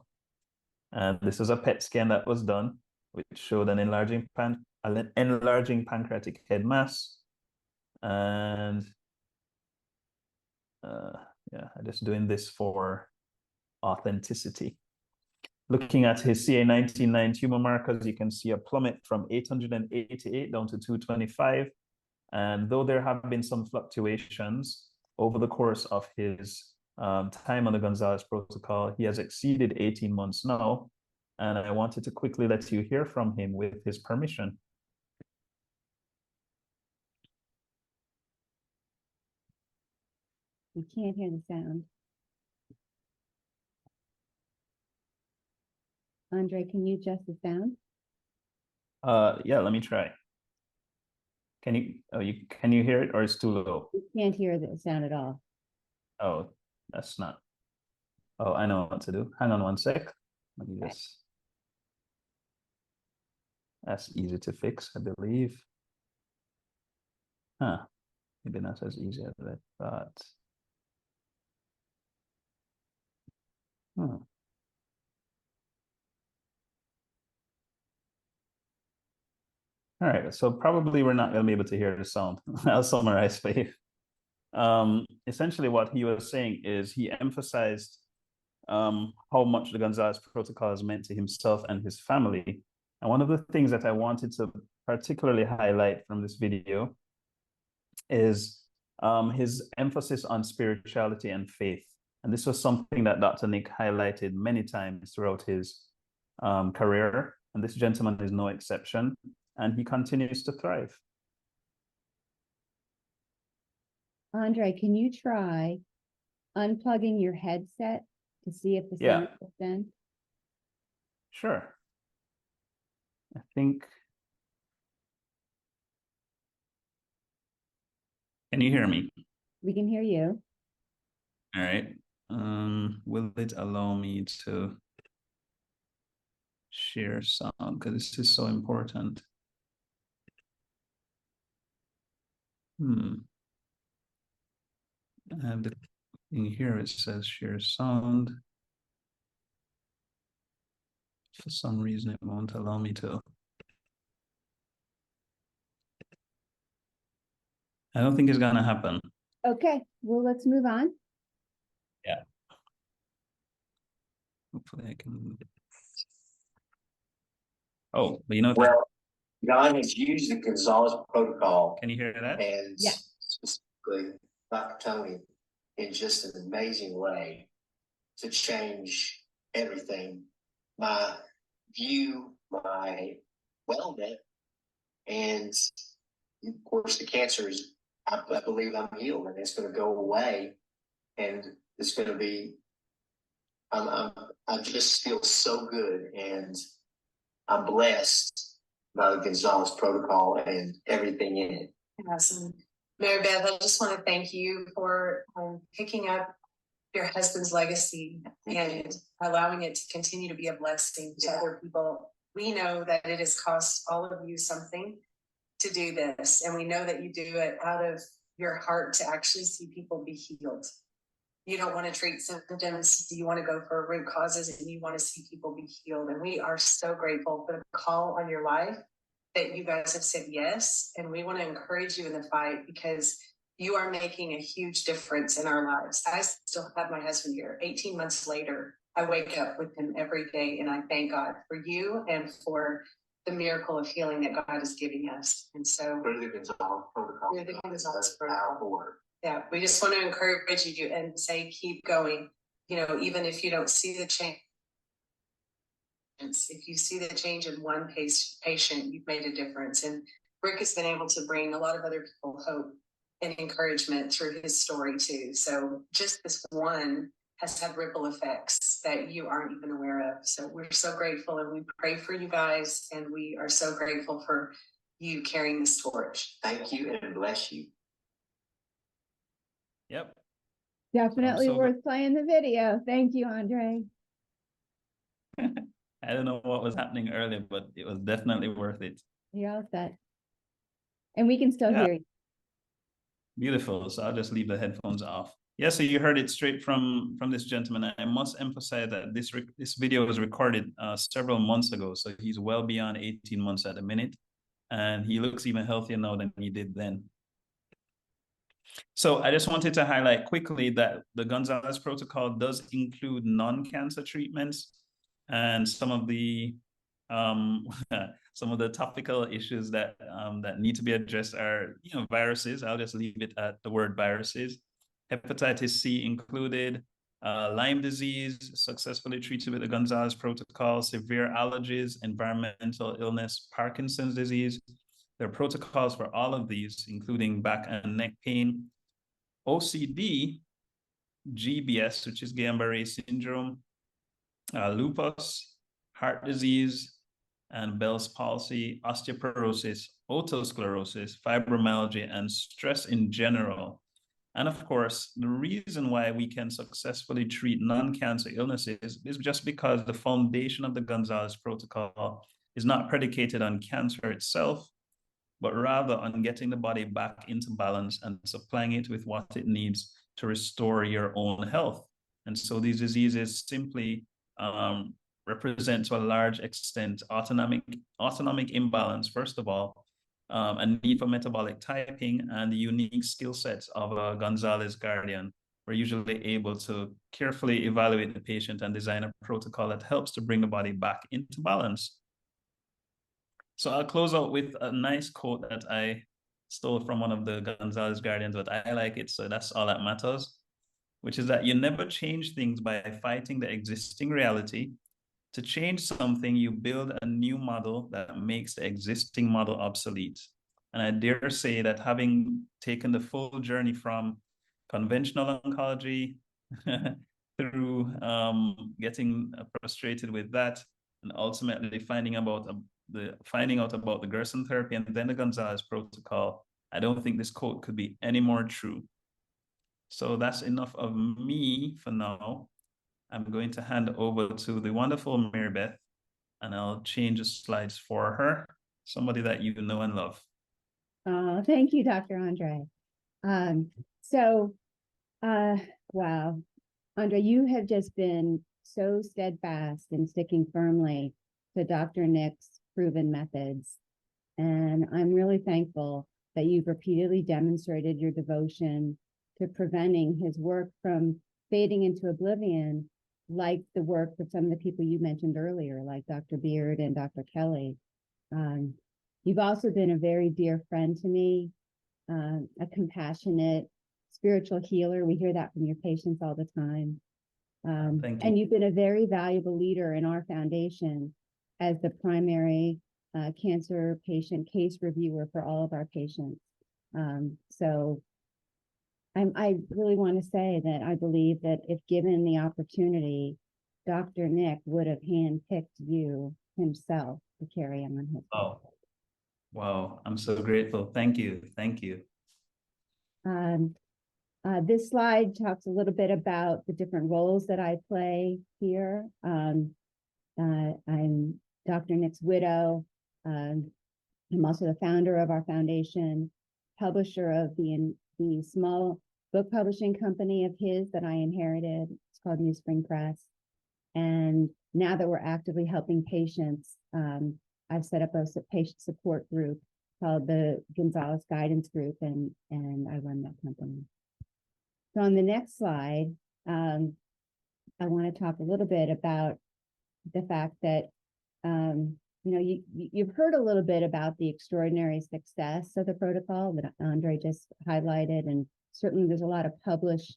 And this is a PET scan that was done, which showed an enlarging pancreatic head mass. And yeah, I'm just doing this for authenticity. Looking at his CA19-9 tumor markers, you can see a plummet from 888 down to 225. And though there have been some fluctuations over the course of his time on the Gonzalez protocol, he has exceeded 18 months now. And I wanted to quickly let you hear from him with his permission. We can't hear the sound. Andre, can you adjust the sound? Yeah, let me try. Can you hear it, or it's too low? We can't hear the sound at all. Oh, that's not. Oh, I know what to do. Hang on one sec. Let me just. That's easy to fix, I believe. Huh. Maybe not as easy as I thought. Hmm. All right, so probably we're not going to be able to hear the sound. I'll summarize for you. Essentially, what he was saying is he emphasized how much the Gonzalez protocol has meant to himself and his family. And one of the things that I wanted to particularly highlight from this video is his emphasis on spirituality and faith. And this was something that Dr. Nick highlighted many times throughout his career. And this gentleman is no exception. And he continues to thrive. Andre, can you try unplugging your headset to see if the sound is then? Sure. I think. Can you hear me? We can hear you. All right. Will it allow me to share sound? Because this is so important. I have the thing here, it says share sound. For some reason, it won't allow me to. I don't think it's gonna happen. Okay, well, let's move on. Yeah. Hopefully I can. Oh, but you know. Well, God has used the Gonzalez protocol. Can you hear that? And specifically Dr. Tony in just an amazing way to change everything. My view, my wellness, and of course the cancer is, I believe I'm healed and it's going to go away, and it's going to be, I just feel so good, and I'm blessed by the Gonzalez protocol and everything in it. Awesome. Mary Beth, I just want to thank you for picking up your husband's legacy and allowing it to continue to be a blessing to other people. We know that it has cost all of you something to do this, and we know that you do it out of your heart to actually see people be healed. you don't want to treat symptoms, you want to go for root causes, and you want to see people be healed. And we are so grateful for the call on your life that you guys have said yes. And we want to encourage you in the fight because you are making a huge difference in our lives. I still have my husband here. 18 months later, I wake up with him every day, and I thank God for you and for the miracle of healing that God is giving us. And so Through the Gonzalez Protocol. Through the Gonzalez That's powerful work. yeah, we just want to encourage you and say, keep going. You know, even if you don't see the change, if you see the change in one patient, you've made a difference. And Rick has been able to bring a lot of other people hope and encouragement through his story too. So just this one has had ripple effects that you aren't even aware of. So we're so grateful, and we pray for you guys, and we are so grateful for you carrying this torch. Thank you and bless you. Yep. Definitely so worth playing the video. Thank you, Andre. I don't know what was happening earlier, but it was definitely worth it. You're all set. And we can still Yeah. hear you. Beautiful. So I'll just leave the headphones off. Yeah, so you heard it straight from this gentleman. I must emphasize that this video was recorded several months ago. So he's well beyond 18 months at the minute. And he looks even healthier now than he did then. So I just wanted to highlight quickly that the Gonzalez Protocol does include non-cancer treatments, and some of the topical issues that that need to be addressed are, viruses. I'll just leave it at the word viruses. Hepatitis C included, Lyme disease successfully treated with the Gonzalez Protocol, severe allergies, environmental illness, Parkinson's disease. There are protocols for all of these, including back and neck pain, OCD, GBS, which is Guillain-Barré syndrome, lupus, heart disease, and Bell's palsy, osteoporosis, otosclerosis, fibromyalgia, and stress in general. And of course, the reason why we can successfully treat non-cancer illnesses is just because the foundation of the Gonzalez Protocol is not predicated on cancer itself, but rather on getting the body back into balance and supplying it with what it needs to restore your own health. And so these diseases simply represent to a large extent autonomic imbalance, first of all, a need for metabolic typing, and the unique skill sets of a Gonzalez Guardian. We're usually able to carefully evaluate the patient and design a protocol that helps to bring the body back into balance. So I'll close out with a nice quote that I stole from one of the Gonzalez Guardians, but I like it, so that's all that matters, which is that you never change things by fighting the existing reality. To change something, you build a new model that makes the existing model obsolete. And I dare say that having taken the full journey from conventional oncology through getting frustrated with that, and ultimately finding out about the Gerson therapy and then the Gonzalez Protocol, I don't think this quote could be any more true. So that's enough of me for now. I'm going to hand over to the wonderful Mary Beth, and I'll change the slides for her, somebody that you know and love. Thank you, Dr. Andre. Wow, Andre, you have just been so steadfast in sticking firmly to Dr. Nick's proven methods. And I'm really thankful that you've repeatedly demonstrated your devotion to preventing his work from fading into oblivion, like the work of some of the people you mentioned earlier, like Dr. Beard and Dr. Kelley. You've also been a very dear friend to me, a compassionate spiritual healer. We hear that from your patients all the time. Thank you. And you've been a very valuable leader in our foundation as the primary cancer patient case reviewer for all of our patients. So I really want to say that I believe that if given the opportunity, Dr. Nick would have handpicked you himself to carry on his work. Wow, I'm so grateful. Thank you. This slide talks a little bit about the different roles that I play here. I'm Dr. Nick's widow. I'm also the founder of our foundation, publisher of the small book publishing company of his that I inherited. It's called New Spring Press. And now that we're actively helping patients, I've set up a patient support group called the Gonzalez Guidance Group, and I run that company. So on the next slide, I want to talk a little bit about the fact that, you've heard a little bit about the extraordinary success of the protocol that Andre just highlighted, and certainly there's a lot of published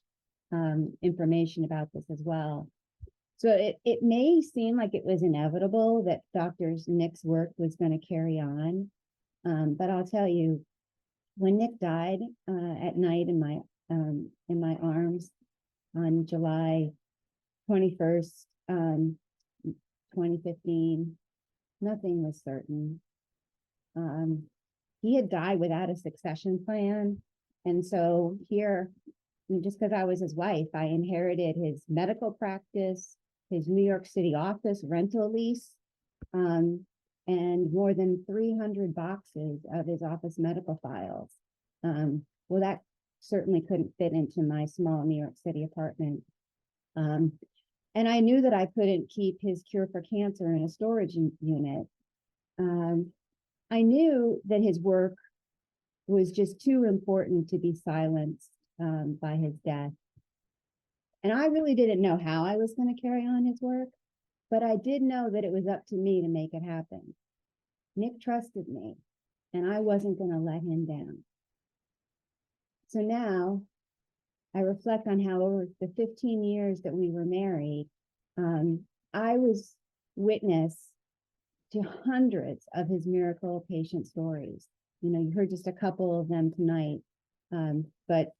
information about this as well. So it may seem like it was inevitable that Dr. Nick's work was going to carry on, but I'll tell you, when Nick died at night in my arms on July 21st, 2015, nothing was certain. He had died without a succession plan. And so here, just because I was his wife, I inherited his medical practice, his New York City office rental lease, and more than 300 boxes of his office medical files. Well, that certainly couldn't fit into my small New York City apartment. And I knew that I couldn't keep his cure for cancer in a storage unit. I knew that his work was just too important to be silenced by his death. And I really didn't know how I was going to carry on his work, but I did know that it was up to me to make it happen. Nick trusted me, and I wasn't going to let him down. So now I reflect on how over the 15 years that we were married, I was witness to hundreds of his miracle patient stories. You heard just a couple of them tonight, but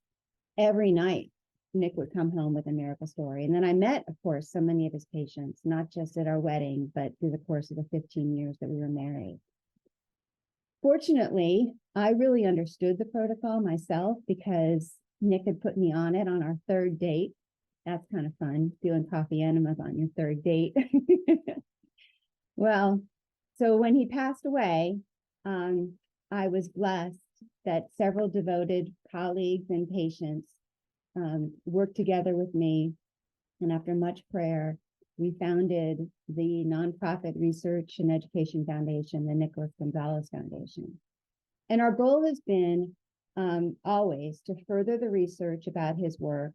every night Nick would come home with a miracle story. And then I met, of course, so many of his patients, not just at our wedding, but through the course of the 15 years that we were married. Fortunately, I really understood the protocol myself because Nick had put me on it on our third date. That's kind of fun, doing coffee enemas on your third date. Well, so when he passed away, I was blessed that several devoted colleagues and patients worked together with me. And after much prayer, we founded the nonprofit research and education foundation, the Nicholas Gonzalez Foundation. And our goal has been always to further the research about his work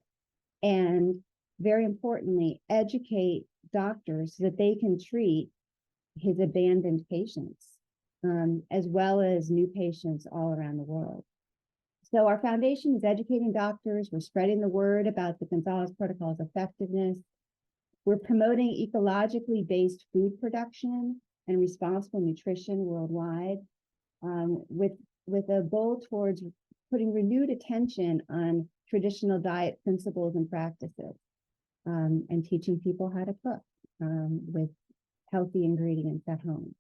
and, very importantly, educate doctors so that they can treat his abandoned patients, as well as new patients all around the world. So our foundation is educating doctors. We're spreading the word about the Gonzalez Protocol's effectiveness. We're promoting ecologically based food production and responsible nutrition worldwide, with a goal towards putting renewed attention on traditional diet principles and practices, and teaching people how to cook with healthy ingredients at home.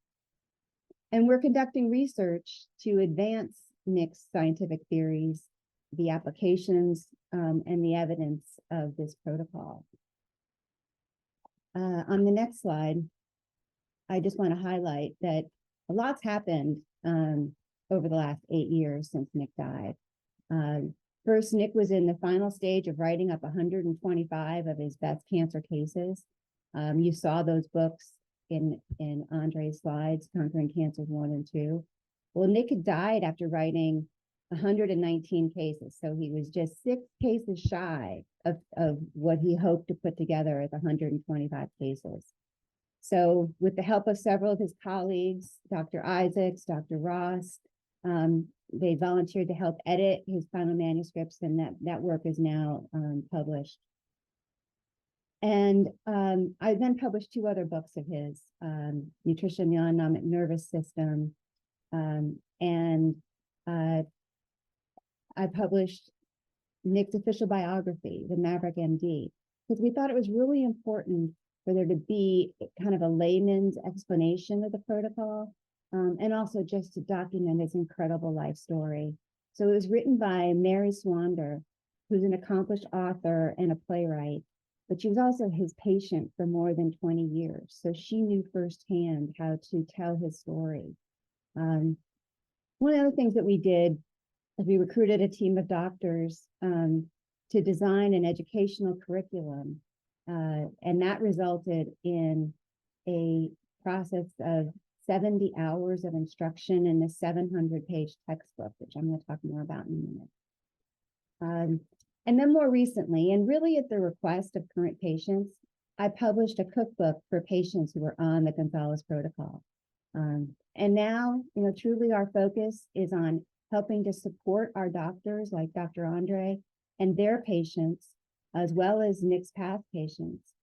And we're conducting research to advance Nick's scientific theories, the applications, and the evidence of this protocol. On the next slide, I just want to highlight that a lot's happened over the last 8 years since Nick died. First, Nick was in the final stage of writing up 125 of his best cancer cases. You saw those books in Andre's slides, Conquering Cancers 1 and 2. Well, Nick had died after writing 119 cases. So he was just 6 cases shy of what he hoped to put together as 125 cases. So with the help of several of his colleagues, Dr. Isaacs, Dr. Ross, they volunteered to help edit his final manuscripts, and that work is now published. And I then published 2 other books of his, Nutrition, the Autonomic Nervous System, and I published Nick's official biography, the Maverick M.D., because we thought it was really important for there to be kind of a layman's explanation of the protocol, and also just to document his incredible life story. So it was written by Mary Swander, who's an accomplished author and a playwright, but she was also his patient for more than 20 years. So she knew firsthand how to tell his story. One of the other things that we did is we recruited a team of doctors to design an educational curriculum. And that resulted in a process of 70 hours of instruction in the 700-page textbook, which I'm going to talk more about in a minute. And then more recently, and really at the request of current patients, I published a cookbook for patients who were on the Gonzalez Protocol. And now, truly our focus is on helping to support our doctors like Dr. Andre and their patients, as well as Nick's Path patients,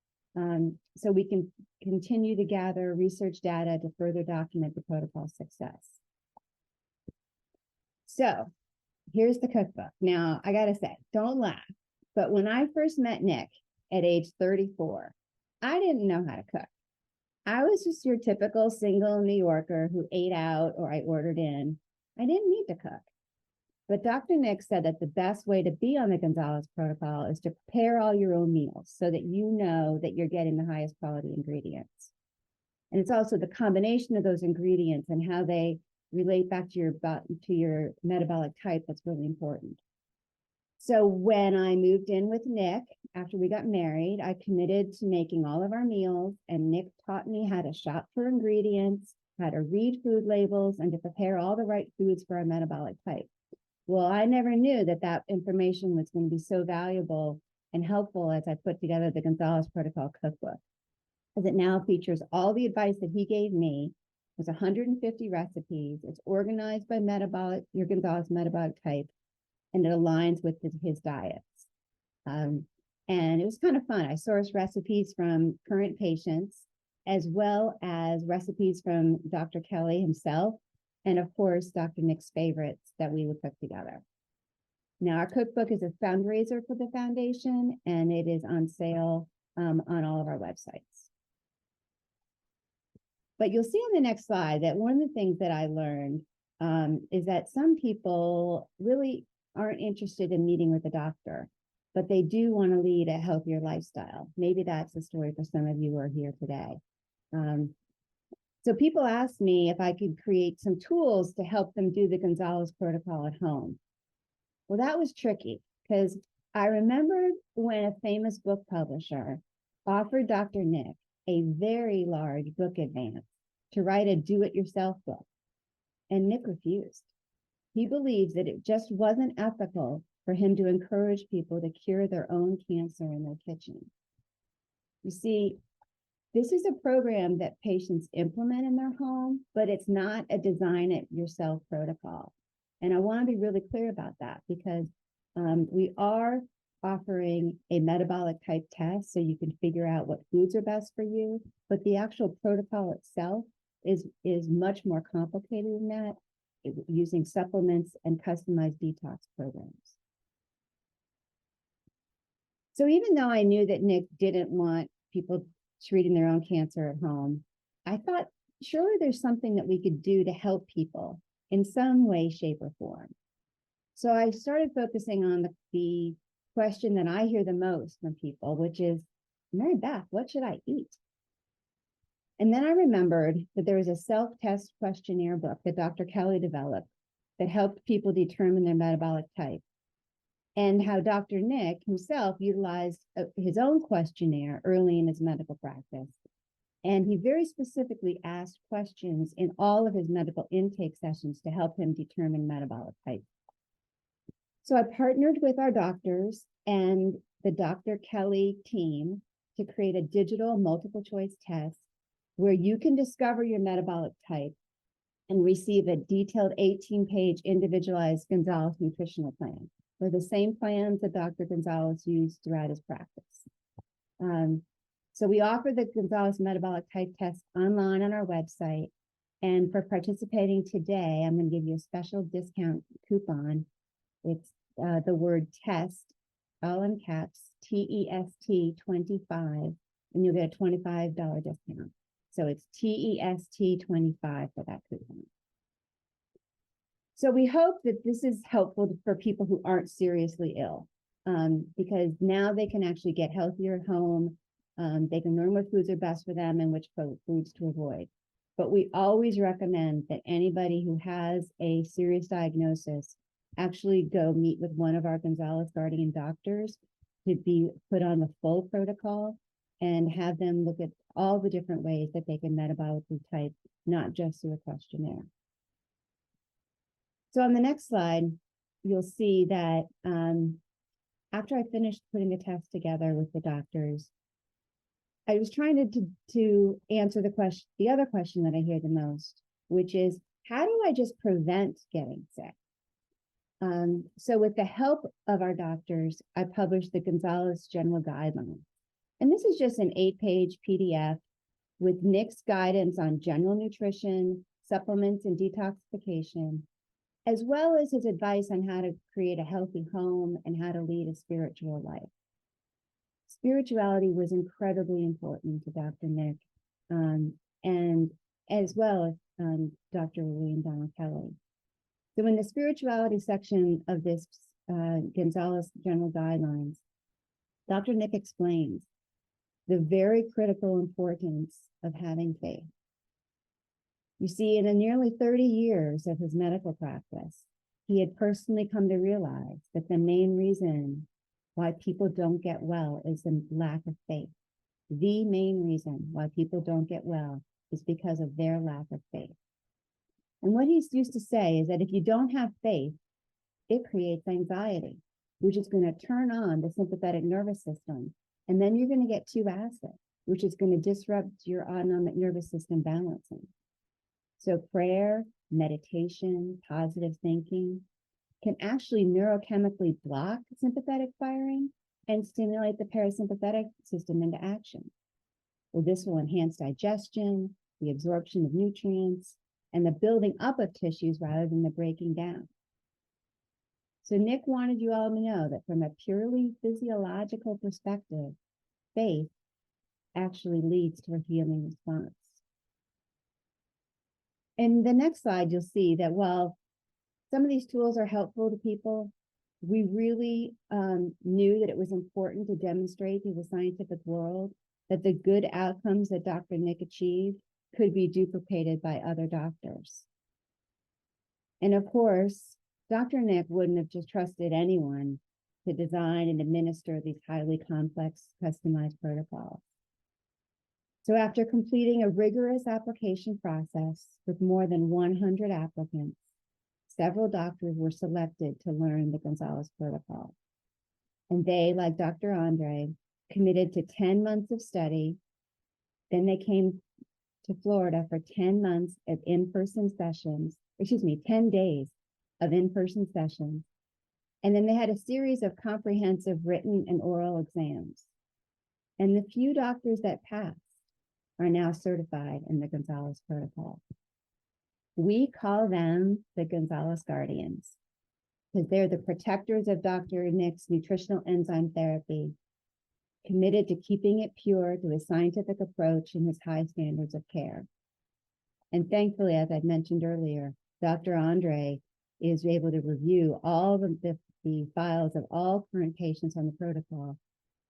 so we can continue to gather research data to further document the protocol's success. So here's the cookbook. Now, I gotta say, don't laugh, but when I first met Nick at age 34, I didn't know how to cook. I was just your typical single New Yorker who ate out or I ordered in. I didn't need to cook. But Dr. Nick said that the best way to be on the Gonzalez Protocol is to prepare all your own meals so that you know that you're getting the highest quality ingredients. And it's also the combination of those ingredients and how they relate back to your metabolic type that's really important. So when I moved in with Nick, after we got married, I committed to making all of our meals, and Nick taught me how to shop for ingredients, how to read food labels, and to prepare all the right foods for our metabolic type. Well, I never knew that that information was going to be so valuable and helpful as I put together the Gonzalez Protocol cookbook, as it now features all the advice that he gave me. There's 150 recipes. It's organized by your Gonzalez metabolic type, and it aligns with his diets. And it was kind of fun. I sourced recipes from current patients, as well as recipes from Dr. Kelley himself, and of course, Dr. Nick's favorites that we would cook together. Now, our cookbook is a fundraiser for the foundation, and it is on sale on all of our websites. But you'll see on the next slide that one of the things that I learned is that some people really aren't interested in meeting with a doctor, but they do want to lead a healthier lifestyle. Maybe that's the story for some of you who are here today. So people asked me if I could create some tools to help them do the Gonzalez Protocol at home. Well, that was tricky because I remembered when a famous book publisher offered Dr. Nick a very large book advance to write a do-it-yourself book, and Nick refused. He believes that it just wasn't ethical for him to encourage people to cure their own cancer in their kitchen. You see, this is a program that patients implement in their home, but it's not a design-it-yourself protocol. And I want to be really clear about that because we are offering a metabolic type test so you can figure out what foods are best for you, but the actual protocol itself is much more complicated than that, using supplements and customized detox programs. So even though I knew that Nick didn't want people treating their own cancer at home, I thought, surely there's something that we could do to help people in some way, shape, or form. So I started focusing on the question that I hear the most from people, which is, Mary Beth, what should I eat? And then I remembered that there was a self-test questionnaire book that Dr. Kelley developed that helped people determine their metabolic type, and how Dr. Nick himself utilized his own questionnaire early in his medical practice. And he very specifically asked questions in all of his medical intake sessions to help him determine metabolic type. So I partnered with our doctors and the Dr. Kelley team to create a digital multiple choice test where you can discover your metabolic type and receive a detailed 18-page individualized Gonzalez nutritional plan. They're the same plans that Dr. Gonzalez used throughout his practice. So we offer the Gonzalez metabolic type test online on our website. And for participating today, I'm going to give you a special discount coupon. It's the word TEST, all in caps, TEST 25, and you'll get a $25 discount. So it's TEST 25 for that coupon. So we hope that this is helpful for people who aren't seriously ill, because now they can actually get healthier at home. They can learn what foods are best for them and which foods to avoid. But we always recommend that anybody who has a serious diagnosis actually go meet with one of our Gonzalez Guardian doctors to be put on the full protocol and have them look at all the different ways that they can metabolically type, not just through a questionnaire. So on the next slide, you'll see that after I finished putting the test together with the doctors, I was trying to answer the other question that I hear the most, which is, how do I just prevent getting sick? So with the help of our doctors, I published the Gonzalez General Guidelines. And this is just an 8-page PDF with Nick's guidance on general nutrition, supplements, and detoxification, as well as his advice on how to create a healthy home and how to lead a spiritual life. Spirituality was incredibly important to Dr. Nick, and as well as Dr. William Donald Kelley. So in the spirituality section of this Gonzalez General Guidelines, Dr. Nick explains the very critical importance of having faith. You see, in the nearly 30 years of his medical practice, he had personally come to realize that the main reason why people don't get well is the lack of faith. The main reason why people don't get well is because of their lack of faith. And what he used to say is that if you don't have faith, it creates anxiety, which is going to turn on the sympathetic nervous system. And then you're going to get too acid, which is going to disrupt your autonomic nervous system balancing. So prayer, meditation, positive thinking can actually neurochemically block sympathetic firing and stimulate the parasympathetic system into action. Well, this will enhance digestion, the absorption of nutrients, and the building up of tissues rather than the breaking down. So Nick wanted you all to know that from a purely physiological perspective, faith actually leads to a healing response. In the next slide, you'll see that while some of these tools are helpful to people, we really knew that it was important to demonstrate to the scientific world that the good outcomes that Dr. Nick achieved could be duplicated by other doctors. And of course, Dr. Nick wouldn't have just trusted anyone to design and administer these highly complex, customized protocols. So after completing a rigorous application process with more than 100 applicants, several doctors were selected to learn the Gonzalez Protocol. And they, like Dr. Andre, committed to 10 months of study. Then they came to Florida for 10 months of in-person sessions, 10 days of in-person sessions. And then they had a series of comprehensive written and oral exams. And the few doctors that passed are now certified in the Gonzalez Protocol. We call them the Gonzalez Guardians because they're the protectors of Dr. Nick's nutritional enzyme therapy, committed to keeping it pure through a scientific approach and his high standards of care. And thankfully, as I mentioned earlier, Dr. Andre is able to review all the files of all current patients on the protocol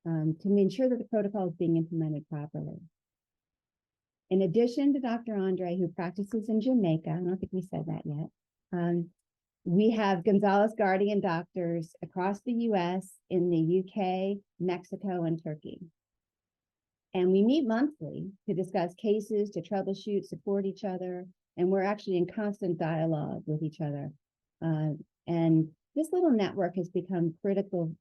to ensure that the protocol is being implemented properly. In addition to Dr. Andre, who practices in Jamaica, I don't think we said that yet, we have Gonzalez Guardian doctors across the US, in the UK, Mexico, and Turkey. And we meet monthly to discuss cases, to troubleshoot, support each other, and we're actually in constant dialogue with each other. And this little network has become critical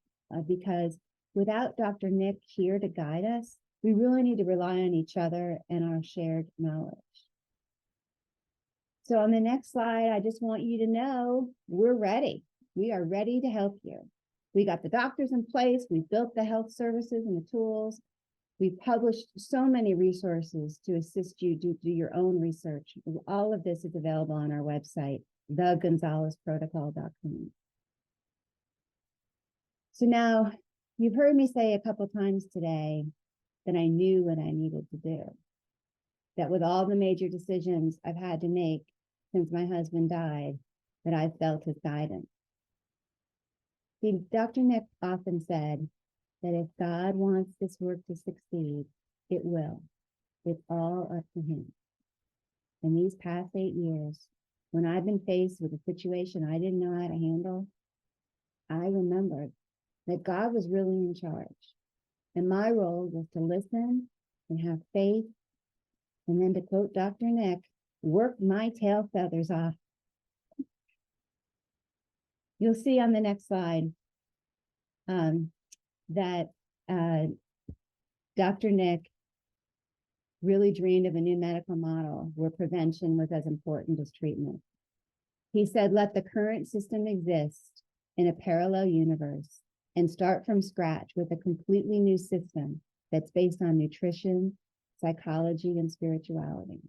because without Dr. Nick here to guide us, we really need to rely on each other and our shared knowledge. So on the next slide, I just want you to know we're ready. We are ready to help you. We got the doctors in place. We built the health services and the tools. We published so many resources to assist you do your own research. All of this is available on our website, thegonzalezprotocol.com. So now you've heard me say a couple times today that I knew what I needed to do. That with all the major decisions I've had to make since my husband died, that I felt his guidance. See, Dr. Nick often said that if God wants this work to succeed, it will. It's all up to him. In these past 8 years, when I've been faced with a situation I didn't know how to handle, I remembered that God was really in charge. And my role was to listen and have faith. And then to quote Dr. Nick, work my tail feathers off. You'll see on the next slide that Dr. Nick really dreamed of a new medical model where prevention was as important as treatment. He said, let the current system exist in a parallel universe and start from scratch with a completely new system that's based on nutrition, psychology, and spirituality.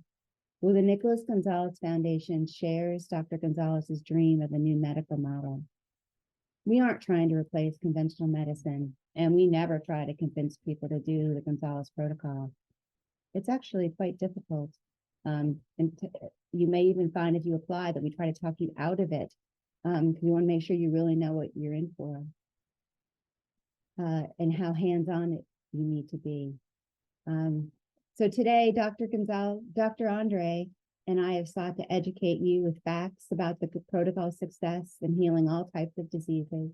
Well, the Nicholas Gonzalez Foundation shares Dr. Gonzalez's dream of a new medical model. We aren't trying to replace conventional medicine, and we never try to convince people to do the Gonzalez Protocol. It's actually quite difficult. You may even find if you apply that we try to talk you out of it, because we want to make sure you really know what you're in for, and how hands-on you need to be. So today, Dr. Andre and I have sought to educate you with facts about the protocol success in healing all types of diseases.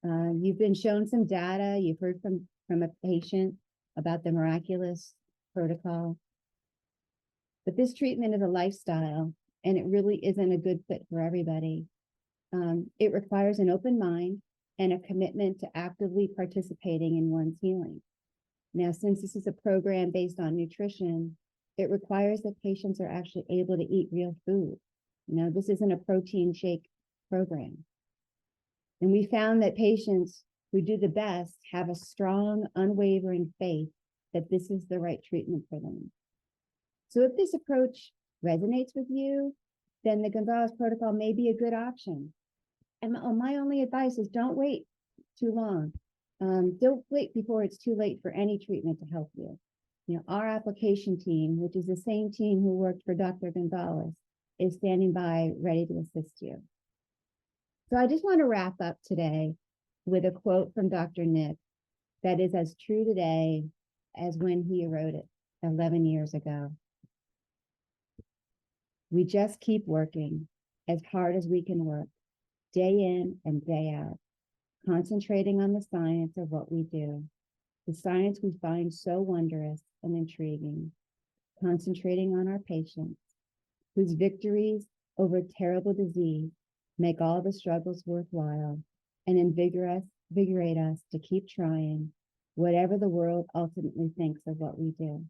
You've been shown some data. You've heard from a patient about the miraculous protocol. But this treatment is a lifestyle, and it really isn't a good fit for everybody. It requires an open mind and a commitment to actively participating in one's healing. Now, since this is a program based on nutrition, it requires that patients are actually able to eat real food. This isn't a protein shake program. And we found that patients who do the best have a strong, unwavering faith that this is the right treatment for them. So if this approach resonates with you, then the Gonzalez Protocol may be a good option. And my only advice is don't wait too long. Don't wait before it's too late for any treatment to help you. Our application team, which is the same team who worked for Dr. Gonzalez, is standing by ready to assist you. So I just want to wrap up today with a quote from Dr. Nick that is as true today as when he wrote it 11 years ago. We just keep working as hard as we can work, day in and day out, concentrating on the science of what we do, the science we find so wondrous and intriguing, concentrating on our patients, whose victories over terrible disease make all the struggles worthwhile and invigorate us to keep trying, whatever the world ultimately thinks of what we do.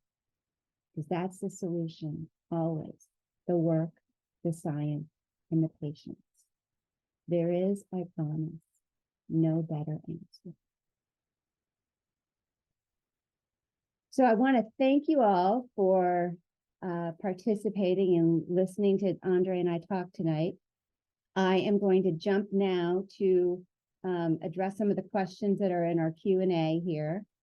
Because that's the solution, always. The work, the science, and the patience. There is, I promise, no better answer. So I want to thank you all for participating and listening to Andre and I talk tonight. I am going to jump now to address some of the questions that are in our Q&A here.